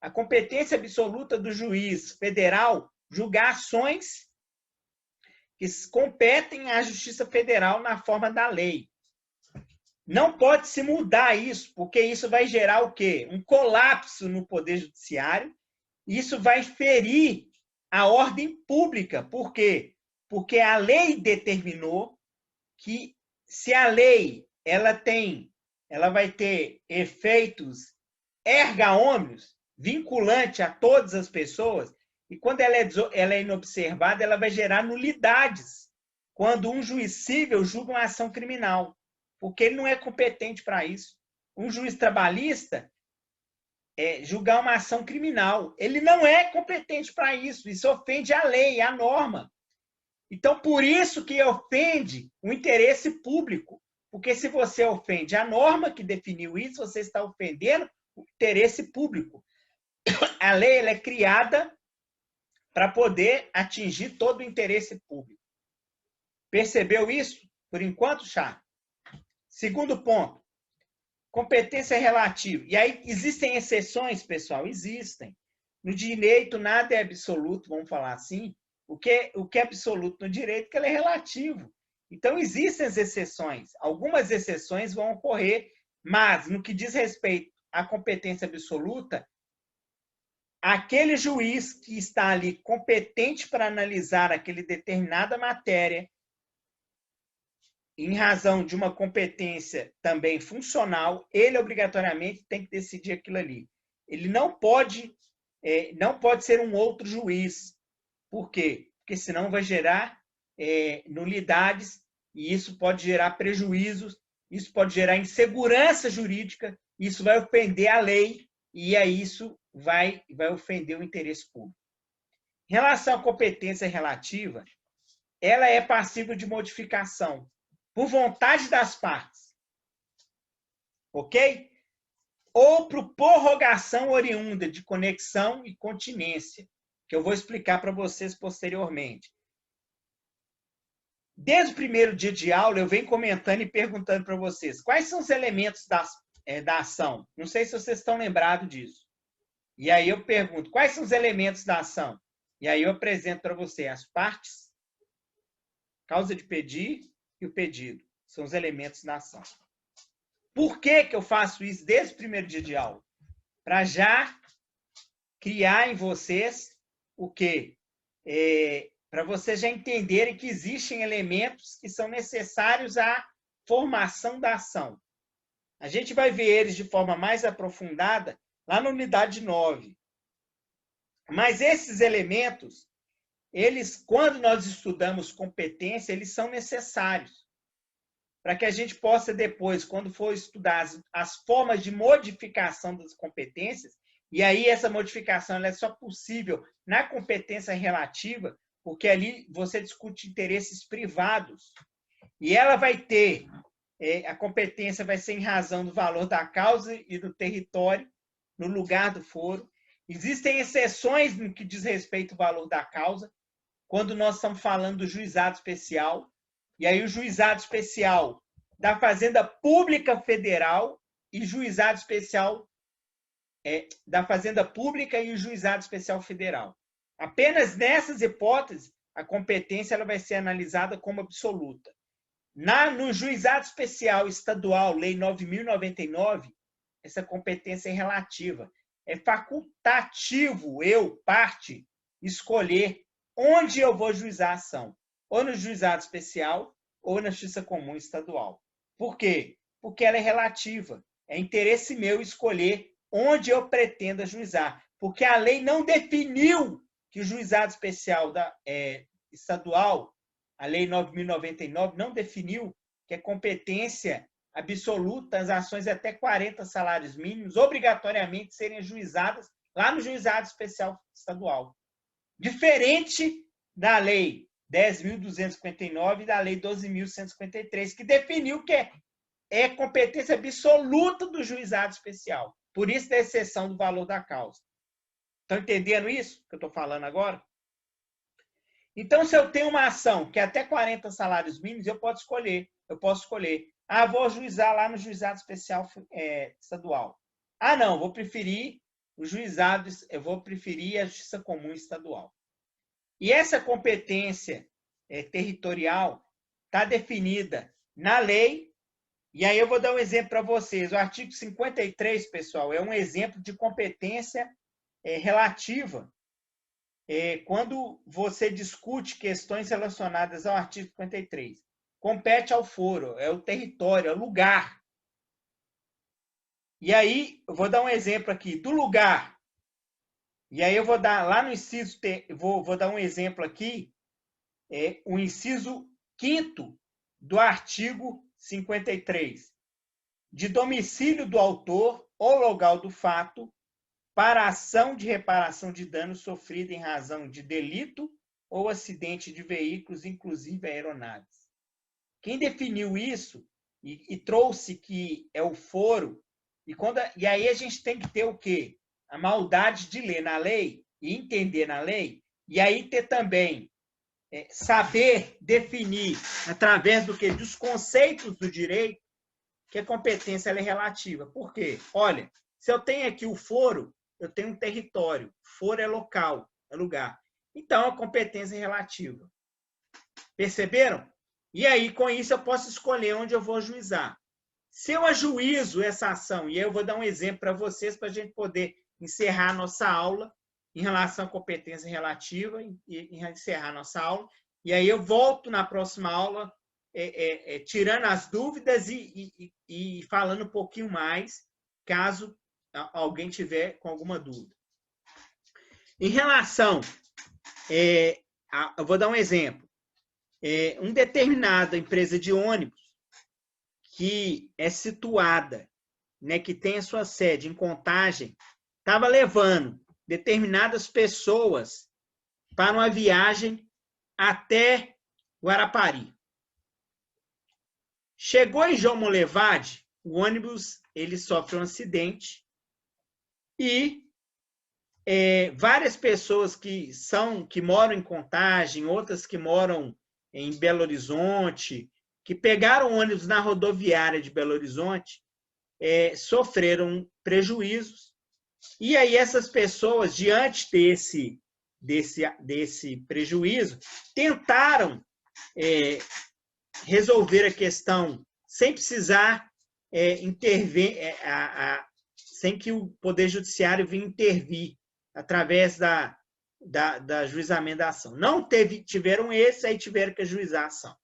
A competência absoluta do juiz federal julgar ações que competem à Justiça Federal na forma da lei. Não pode se mudar isso, porque isso vai gerar o quê? Um colapso no Poder Judiciário. Isso vai ferir a ordem pública. Por quê? Porque a lei determinou que se a lei ela vai ter efeitos erga omnes, vinculante a todas as pessoas, e quando ela é inobservada, ela vai gerar nulidades quando um juiz civil julga uma ação criminal, porque ele não é competente para isso. Um juiz trabalhista julgar uma ação criminal, ele não é competente para isso. Isso ofende a lei, a norma. Então, por isso que ofende o interesse público, porque se você ofende a norma que definiu isso, você está ofendendo o interesse público. A lei ela é criada para poder atingir todo o interesse público. Percebeu isso? Por enquanto, Chá? Segundo ponto, competência relativa. E aí, existem exceções, pessoal? Existem. No direito, nada é absoluto, vamos falar assim. O que é absoluto no direito é que ele é relativo. Então, existem as exceções. Algumas exceções vão ocorrer, mas, no que diz respeito à competência absoluta, aquele juiz que está ali competente para analisar aquela determinada matéria, em razão de uma competência também funcional, ele obrigatoriamente tem que decidir aquilo ali. Ele não pode ser um outro juiz. Por quê? Porque senão vai gerar nulidades e isso pode gerar prejuízos, isso pode gerar insegurança jurídica, isso vai ofender a lei e aí isso vai ofender o interesse público. Em relação à competência relativa, ela é passível de modificação por vontade das partes, ok? Ou por prorrogação oriunda de conexão e continência, que eu vou explicar para vocês posteriormente. Desde o primeiro dia de aula, eu venho comentando e perguntando para vocês quais são os elementos da ação. Não sei se vocês estão lembrados disso. E aí eu pergunto, quais são os elementos da ação? E aí eu apresento para você as partes, causa de pedir e o pedido. São os elementos da ação. Por que eu faço isso desde o primeiro dia de aula? Para já criar em vocês o quê? Para vocês já entenderem que existem elementos que são necessários à formação da ação. A gente vai ver eles de forma mais aprofundada lá na unidade 9. Mas esses elementos, quando nós estudamos competência, eles são necessários para que a gente possa depois, quando for estudar as formas de modificação das competências, e aí essa modificação ela é só possível na competência relativa, porque ali você discute interesses privados. E ela vai ter, a competência vai ser em razão do valor da causa e do território, no lugar do foro. Existem exceções no que diz respeito ao valor da causa, quando nós estamos falando do juizado especial, e aí o juizado especial da Fazenda Pública Federal e juizado especial da Fazenda Pública e o juizado especial federal. Apenas nessas hipóteses, a competência ela vai ser analisada como absoluta. No juizado especial estadual, Lei 9.099, essa competência é relativa. É facultativo parte, escolher onde eu vou juizar a ação. Ou no juizado especial, ou na justiça comum estadual. Por quê? Porque ela é relativa. É interesse meu escolher onde eu pretendo ajuizar. Porque a lei não definiu que o juizado especial estadual, a Lei 9.099, não definiu que a competência absoluta, as ações até 40 salários mínimos, obrigatoriamente serem ajuizadas lá no juizado especial estadual. Diferente da Lei 10.259 e da Lei 12.153, que definiu que é competência absoluta do juizado especial. Por isso, da exceção do valor da causa. Estão entendendo isso que eu estou falando agora? Então, se eu tenho uma ação que é até 40 salários mínimos, eu posso escolher. Vou ajuizar lá no juizado especial estadual. Não, vou preferir a justiça comum estadual. E essa competência territorial está definida na lei E aí eu vou dar um exemplo para vocês. O artigo 53, pessoal, é um exemplo de competência relativa. Quando você discute questões relacionadas ao artigo 53. Compete ao foro, é o território, é o lugar. E aí, eu vou dar um exemplo aqui, do lugar. E aí eu vou dar, lá no inciso, vou dar um exemplo aqui, o inciso 5º do artigo 53. De domicílio do autor ou local do fato, para ação de reparação de dano sofrido em razão de delito ou acidente de veículos, inclusive aeronaves. Quem definiu isso e trouxe que é o foro, e aí a gente tem que ter o quê? A maldade de ler na lei e entender na lei, e aí ter também saber definir, através do quê? Dos conceitos do direito, que a competência ela é relativa. Por quê? Olha, se eu tenho aqui o foro, eu tenho um território. Foro é local, é lugar. Então, a competência é relativa. Perceberam? E aí, com isso, eu posso escolher onde eu vou ajuizar. Se eu ajuizo essa ação, e aí eu vou dar um exemplo para vocês, para a gente poder encerrar a nossa aula em relação à competência relativa, e encerrar a nossa aula. E aí eu volto na próxima aula, tirando as dúvidas e falando um pouquinho mais, caso alguém tiver com alguma dúvida. Em relação, eu vou dar um exemplo. Uma determinada empresa de ônibus que é situada, né, que tem a sua sede em Contagem, estava levando determinadas pessoas para uma viagem até Guarapari. Chegou em João Monlevade, o ônibus ele sofre um acidente e várias pessoas que moram em Contagem, outras que moram em Belo Horizonte, que pegaram ônibus na rodoviária de Belo Horizonte, sofreram prejuízos. E aí essas pessoas, diante desse prejuízo, tentaram resolver a questão sem precisar intervir, sem que o Poder Judiciário venha intervir através da ajuizamento da ação. Não tiveram esse, aí tiveram que ajuizar a ação.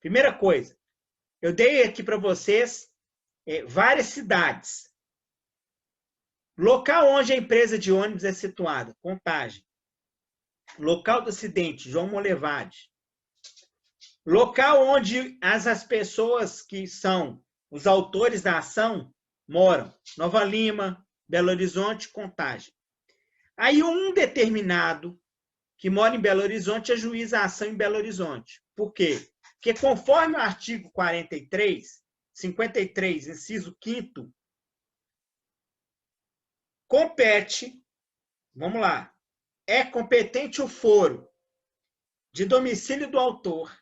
Primeira coisa, eu dei aqui para vocês várias cidades. Local onde a empresa de ônibus é situada, Contagem. Local do acidente, João Monlevade. Local onde as pessoas que são os autores da ação moram, Nova Lima, Belo Horizonte, Contagem. Aí um determinado que mora em Belo Horizonte ajuiza a ação em Belo Horizonte. Por quê? Porque conforme o artigo 53, inciso 5º, compete, vamos lá, é competente o foro de domicílio do autor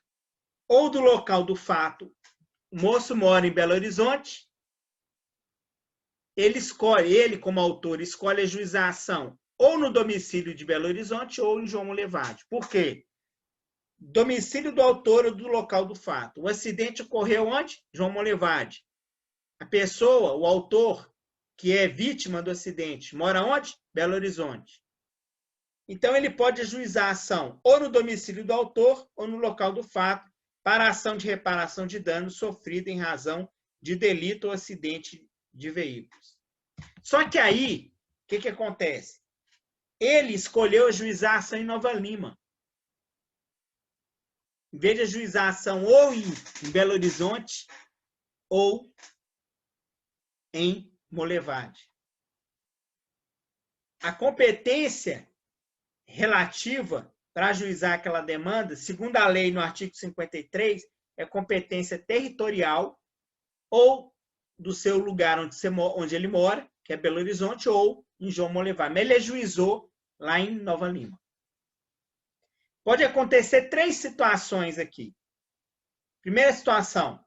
ou do local do fato. O moço mora em Belo Horizonte, ele como autor, escolhe ajuizar a ação ou no domicílio de Belo Horizonte ou em João Monlevade. Por quê? Domicílio do autor ou do local do fato. O acidente ocorreu onde? João Monlevade. A pessoa, o autor, que é vítima do acidente, mora onde? Belo Horizonte. Então, ele pode ajuizar a ação ou no domicílio do autor ou no local do fato para a ação de reparação de dano sofrido em razão de delito ou acidente de veículos. Só que aí, o que acontece? Ele escolheu ajuizar a ação em Nova Lima. Em vez de ajuizar a ação ou em Belo Horizonte ou em Monlevade. A competência relativa para ajuizar aquela demanda, segundo a lei no artigo 53, é competência territorial ou do seu lugar onde ele mora, que é Belo Horizonte, ou em João Monlevade. Mas ele ajuizou lá em Nova Lima. Pode acontecer 3 situações aqui. Primeira situação,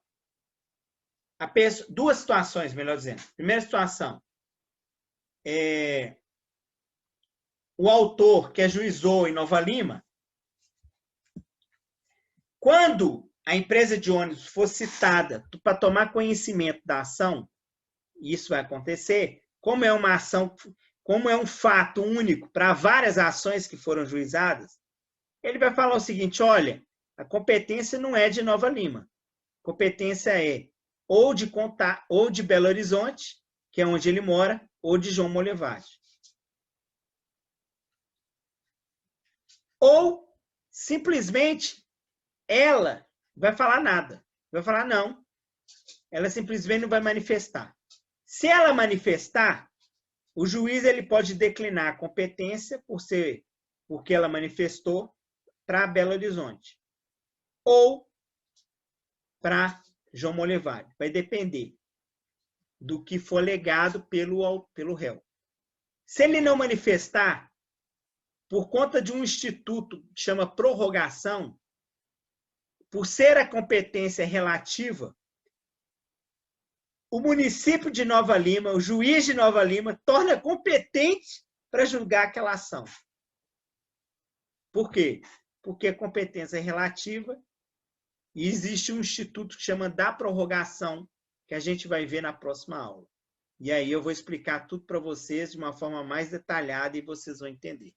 2 situações, melhor dizendo. Primeira situação, o autor que ajuizou em Nova Lima, quando a empresa de ônibus for citada para tomar conhecimento da ação, isso vai acontecer, como é uma ação, como é um fato único para várias ações que foram juizadas, ele vai falar o seguinte: olha, a competência não é de Nova Lima. A competência é ou de Belo Horizonte, que é onde ele mora, ou de João Molevade. Ou, simplesmente, ela vai falar nada. Vai falar não. Ela simplesmente não vai manifestar. Se ela manifestar, o juiz ele pode declinar a competência porque ela manifestou para Belo Horizonte. Ou para João Molevade. Vai depender do que for alegado pelo réu. Se ele não manifestar, por conta de um instituto que chama prorrogação, por ser a competência relativa, o município de Nova Lima, o juiz de Nova Lima, torna competente para julgar aquela ação. Por quê? Porque a competência é relativa e existe um instituto que chama da prorrogação, que a gente vai ver na próxima aula. E aí eu vou explicar tudo para vocês de uma forma mais detalhada e vocês vão entender.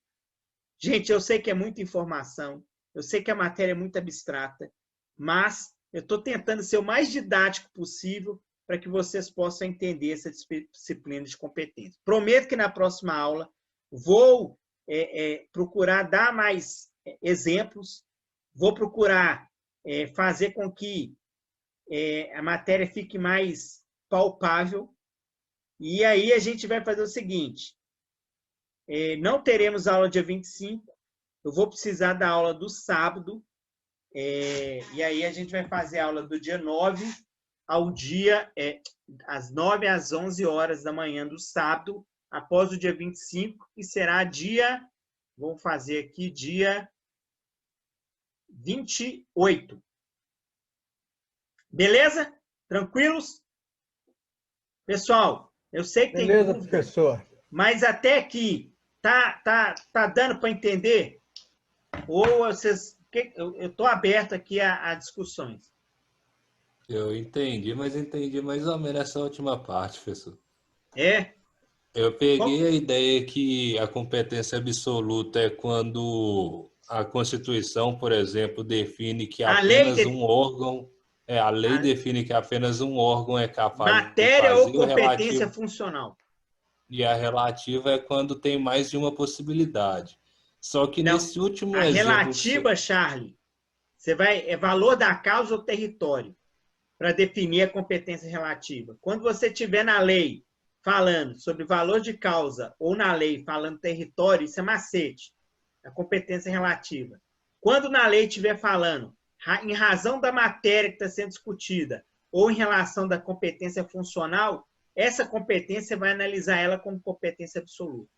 Gente, eu sei que é muita informação, eu sei que a matéria é muito abstrata, mas eu estou tentando ser o mais didático possível para que vocês possam entender essa disciplina de competência. Prometo que na próxima aula vou procurar dar mais exemplos, vou procurar fazer com que a matéria fique mais palpável, e aí a gente vai fazer o seguinte: não teremos aula dia 25, eu vou precisar da aula do sábado, e aí a gente vai fazer a aula do dia 9 ao dia, às 9 às 11 horas da manhã do sábado, após o dia 25, que será dia, vamos fazer aqui, dia 28. Beleza? Tranquilos? Pessoal, eu sei que Beleza, tem dúvida, professor. mas até aqui tá dando para entender? Ou vocês... Eu estou aberto aqui a discussões. Eu entendi, mas entendi mais ou menos essa última parte, professor. É? Eu peguei a ideia que a competência absoluta é quando a Constituição, por exemplo, define que apenas um órgão, a lei define que apenas um órgão é capaz de matéria fazer ou competência funcional. E a relativa é quando tem mais de uma possibilidade. Só que Não, nesse último a exemplo... relativa, Charlie, é valor da causa ou território para definir a competência relativa. Quando você tiver na lei falando sobre valor de causa ou na lei falando território, isso é macete, a competência relativa. Quando na lei estiver falando em razão da matéria que está sendo discutida ou em relação da competência funcional, essa competência vai analisar ela como competência absoluta.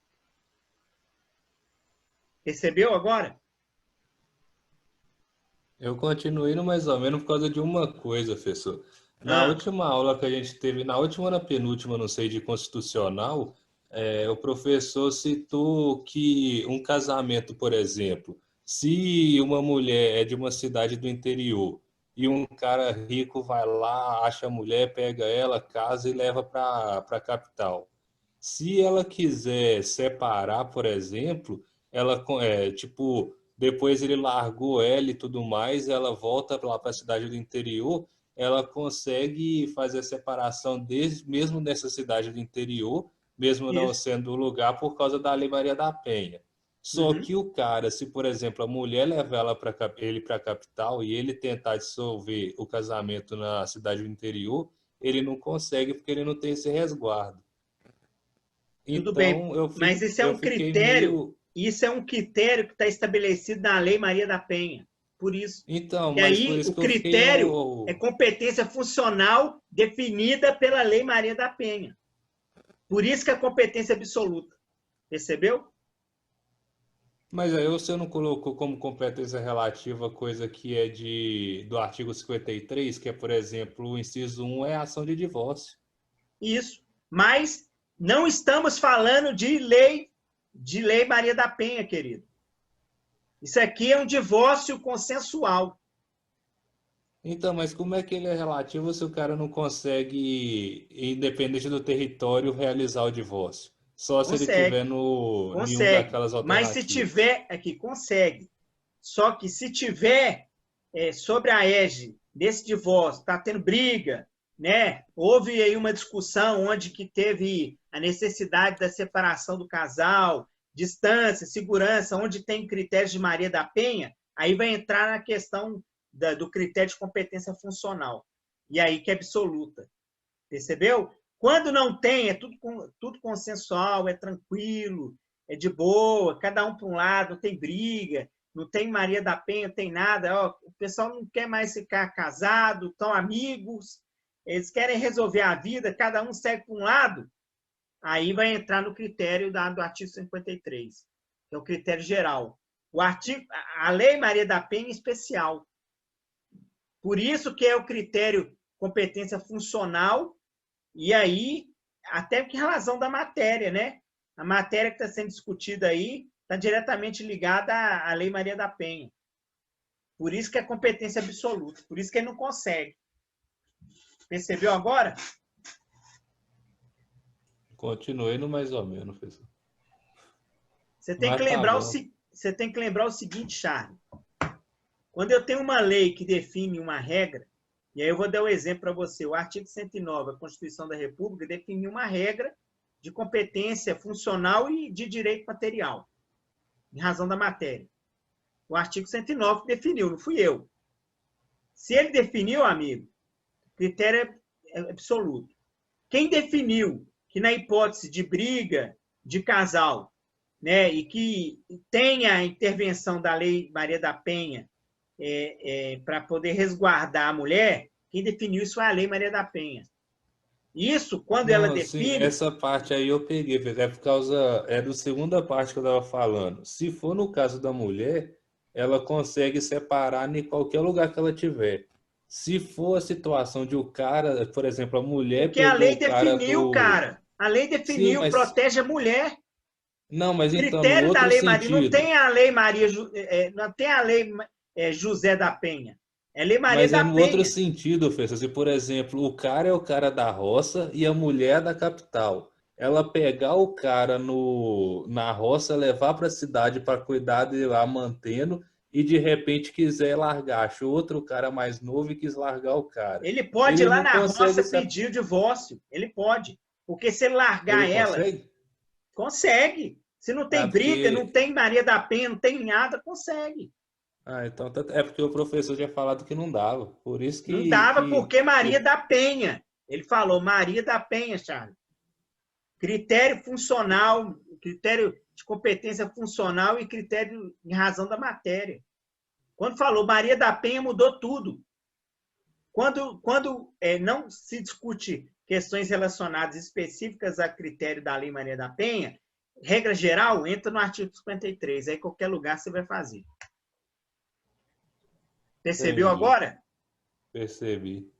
Percebeu agora? Eu continuei no mais ou menos por causa de uma coisa, professor. Na última aula que a gente teve, na última ou na penúltima, não sei, de constitucional, o professor citou que um casamento, por exemplo, se uma mulher é de uma cidade do interior e um cara rico vai lá, acha a mulher, pega ela, casa e leva para a capital. Se ela quiser separar, por exemplo, ela, depois ele largou ela e tudo mais, ela volta lá para a cidade do interior, ela consegue fazer a separação mesmo nessa cidade do interior, mesmo não sendo o lugar, por causa da Lei Maria da Penha. Só que o cara, se por exemplo a mulher levar ele para a capital e ele tentar dissolver o casamento na cidade do interior, ele não consegue porque ele não tem esse resguardo. Tudo bem, mas isso é um critério, isso é um critério que está estabelecido na Lei Maria da Penha. Por isso. Então, e mas aí por isso o critério é competência funcional definida pela Lei Maria da Penha. Por isso que é competência absoluta. Percebeu? Mas aí você não colocou como competência relativa coisa que é do artigo 53, que é, por exemplo, o inciso 1 é a ação de divórcio. Isso. Mas não estamos falando de lei Maria da Penha, querido. Isso aqui é um divórcio consensual. Então, mas como é que ele é relativo se o cara não consegue, independente do território, realizar o divórcio? Só se ele tiver Consegue, no nenhum consegue. daquelas Mas se alternativas. tiver, aqui, consegue. Só que se tiver sobre a égide desse divórcio, está tendo briga, né? Houve aí uma discussão onde que teve a necessidade da separação do casal, distância, segurança, onde tem critérios de Maria da Penha, aí vai entrar na questão do critério de competência funcional. E aí que é absoluta. Percebeu? Quando não tem, é tudo consensual, é tranquilo, é de boa, cada um para um lado, não tem briga, não tem Maria da Penha, não tem nada. Ó, o pessoal não quer mais ficar casado, estão amigos, eles querem resolver a vida, cada um segue para um lado, aí vai entrar no critério do artigo 53, que é o critério geral. A Lei Maria da Penha é especial. Por isso que é o critério competência funcional, e aí, até que em razão da matéria, né? A matéria que está sendo discutida aí está diretamente ligada à Lei Maria da Penha. Por isso que é competência absoluta. Por isso que ele não consegue. Percebeu agora? Continuei no mais ou menos, professor. Você tem que lembrar o seguinte, Charles. Quando eu tenho uma lei que define uma regra, e aí eu vou dar um exemplo para você. O artigo 109 da Constituição da República define uma regra de competência funcional e de direito material, em razão da matéria. O artigo 109 definiu, não fui eu. Se ele definiu, amigo, o critério é absoluto. Quem definiu que na hipótese de briga de casal, né, e que tenha a intervenção da Lei Maria da Penha para poder resguardar a mulher, quem definiu isso é a Lei Maria da Penha. Isso, quando ela Não, sim, define... essa parte aí eu peguei, é por causa, é da segunda parte que eu estava falando. Se for no caso da mulher, ela consegue separar em qualquer lugar que ela tiver. Se for a situação de o cara, por exemplo, a mulher Porque a pegou lei o cara definiu, do... cara. A lei Sim, definiu, mas... protege a mulher. Não, mas então, no Critério da outro Lei Maria. Não sentido. tem a Lei Maria... não tem a Lei José da Penha. É Lei Maria Mas é da no outro Penha. sentido, Fê. Se, por exemplo, o cara é o cara da roça e a mulher é da capital. Ela pegar o cara na roça, levar para a cidade para cuidar de lá mantendo e de repente quiser largar. Achou outro cara mais novo e quis largar o cara. Ele pode ir Ele lá não na consegue roça se... pedir o divórcio. Ele pode. Porque se ele Ele largar ela, consegue? consegue. Se não Ah, tem briga, não porque... tem Maria da Penha, não tem nada, consegue. Ah, então é porque o professor tinha falado que não dava. Por isso Não dava porque Maria que... da Penha. Ele falou Maria da Penha, Charles. Critério funcional, critério de competência funcional e critério em razão da matéria. Quando falou Maria da Penha, mudou tudo. Quando não se discute questões relacionadas específicas a critério da Lei Maria da Penha, regra geral, entra no artigo 53. Aí qualquer lugar você vai fazer. Percebeu Entendi. agora? Percebi.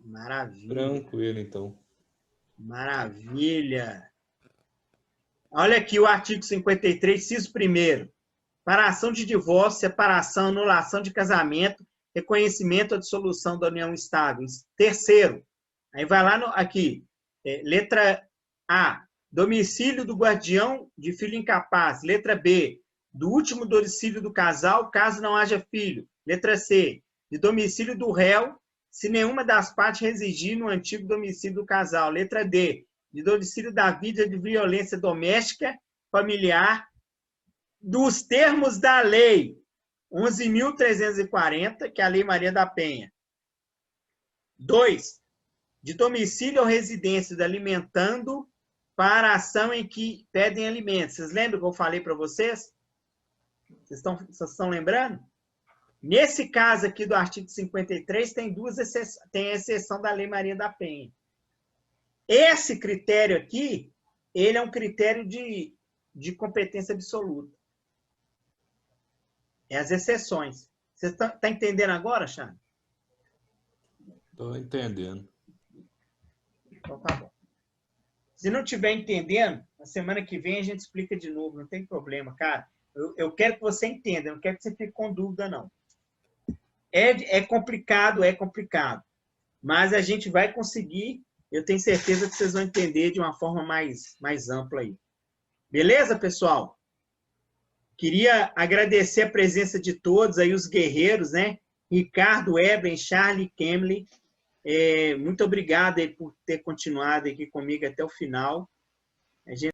Maravilha. Tranquilo, então. Maravilha. Olha aqui o artigo 53, inciso 1º. Separação de divórcio, separação, anulação de casamento, reconhecimento ou dissolução da união estável. 3º. Aí vai lá aqui. Letra A. Domicílio do guardião de filho incapaz. Letra B. Do último domicílio do casal, caso não haja filho. Letra C. De domicílio do réu, se nenhuma das partes residir no antigo domicílio do casal. Letra D. De domicílio da vítima de violência doméstica, familiar, dos termos da lei 11.340, que é a Lei Maria da Penha. 2. De domicílio ou residência de alimentando para a ação em que pedem alimentos. Vocês lembram que eu falei para vocês? Vocês estão lembrando? Nesse caso aqui do artigo 53, tem a exceção da Lei Maria da Penha. Esse critério aqui, ele é um critério de competência absoluta. É as exceções. Você está entendendo agora, Charles? Estou entendendo. Então tá bom. Se não estiver entendendo, na semana que vem a gente explica de novo, não tem problema, cara. Eu quero que você entenda, não quero que você fique com dúvida, não. É complicado, mas a gente vai conseguir, eu tenho certeza que vocês vão entender de uma forma mais ampla aí. Beleza, pessoal? Queria agradecer a presença de todos aí, os guerreiros, né? Ricardo, Eben, Charlie, Kemley. Muito obrigado aí por ter continuado aqui comigo até o final. A gente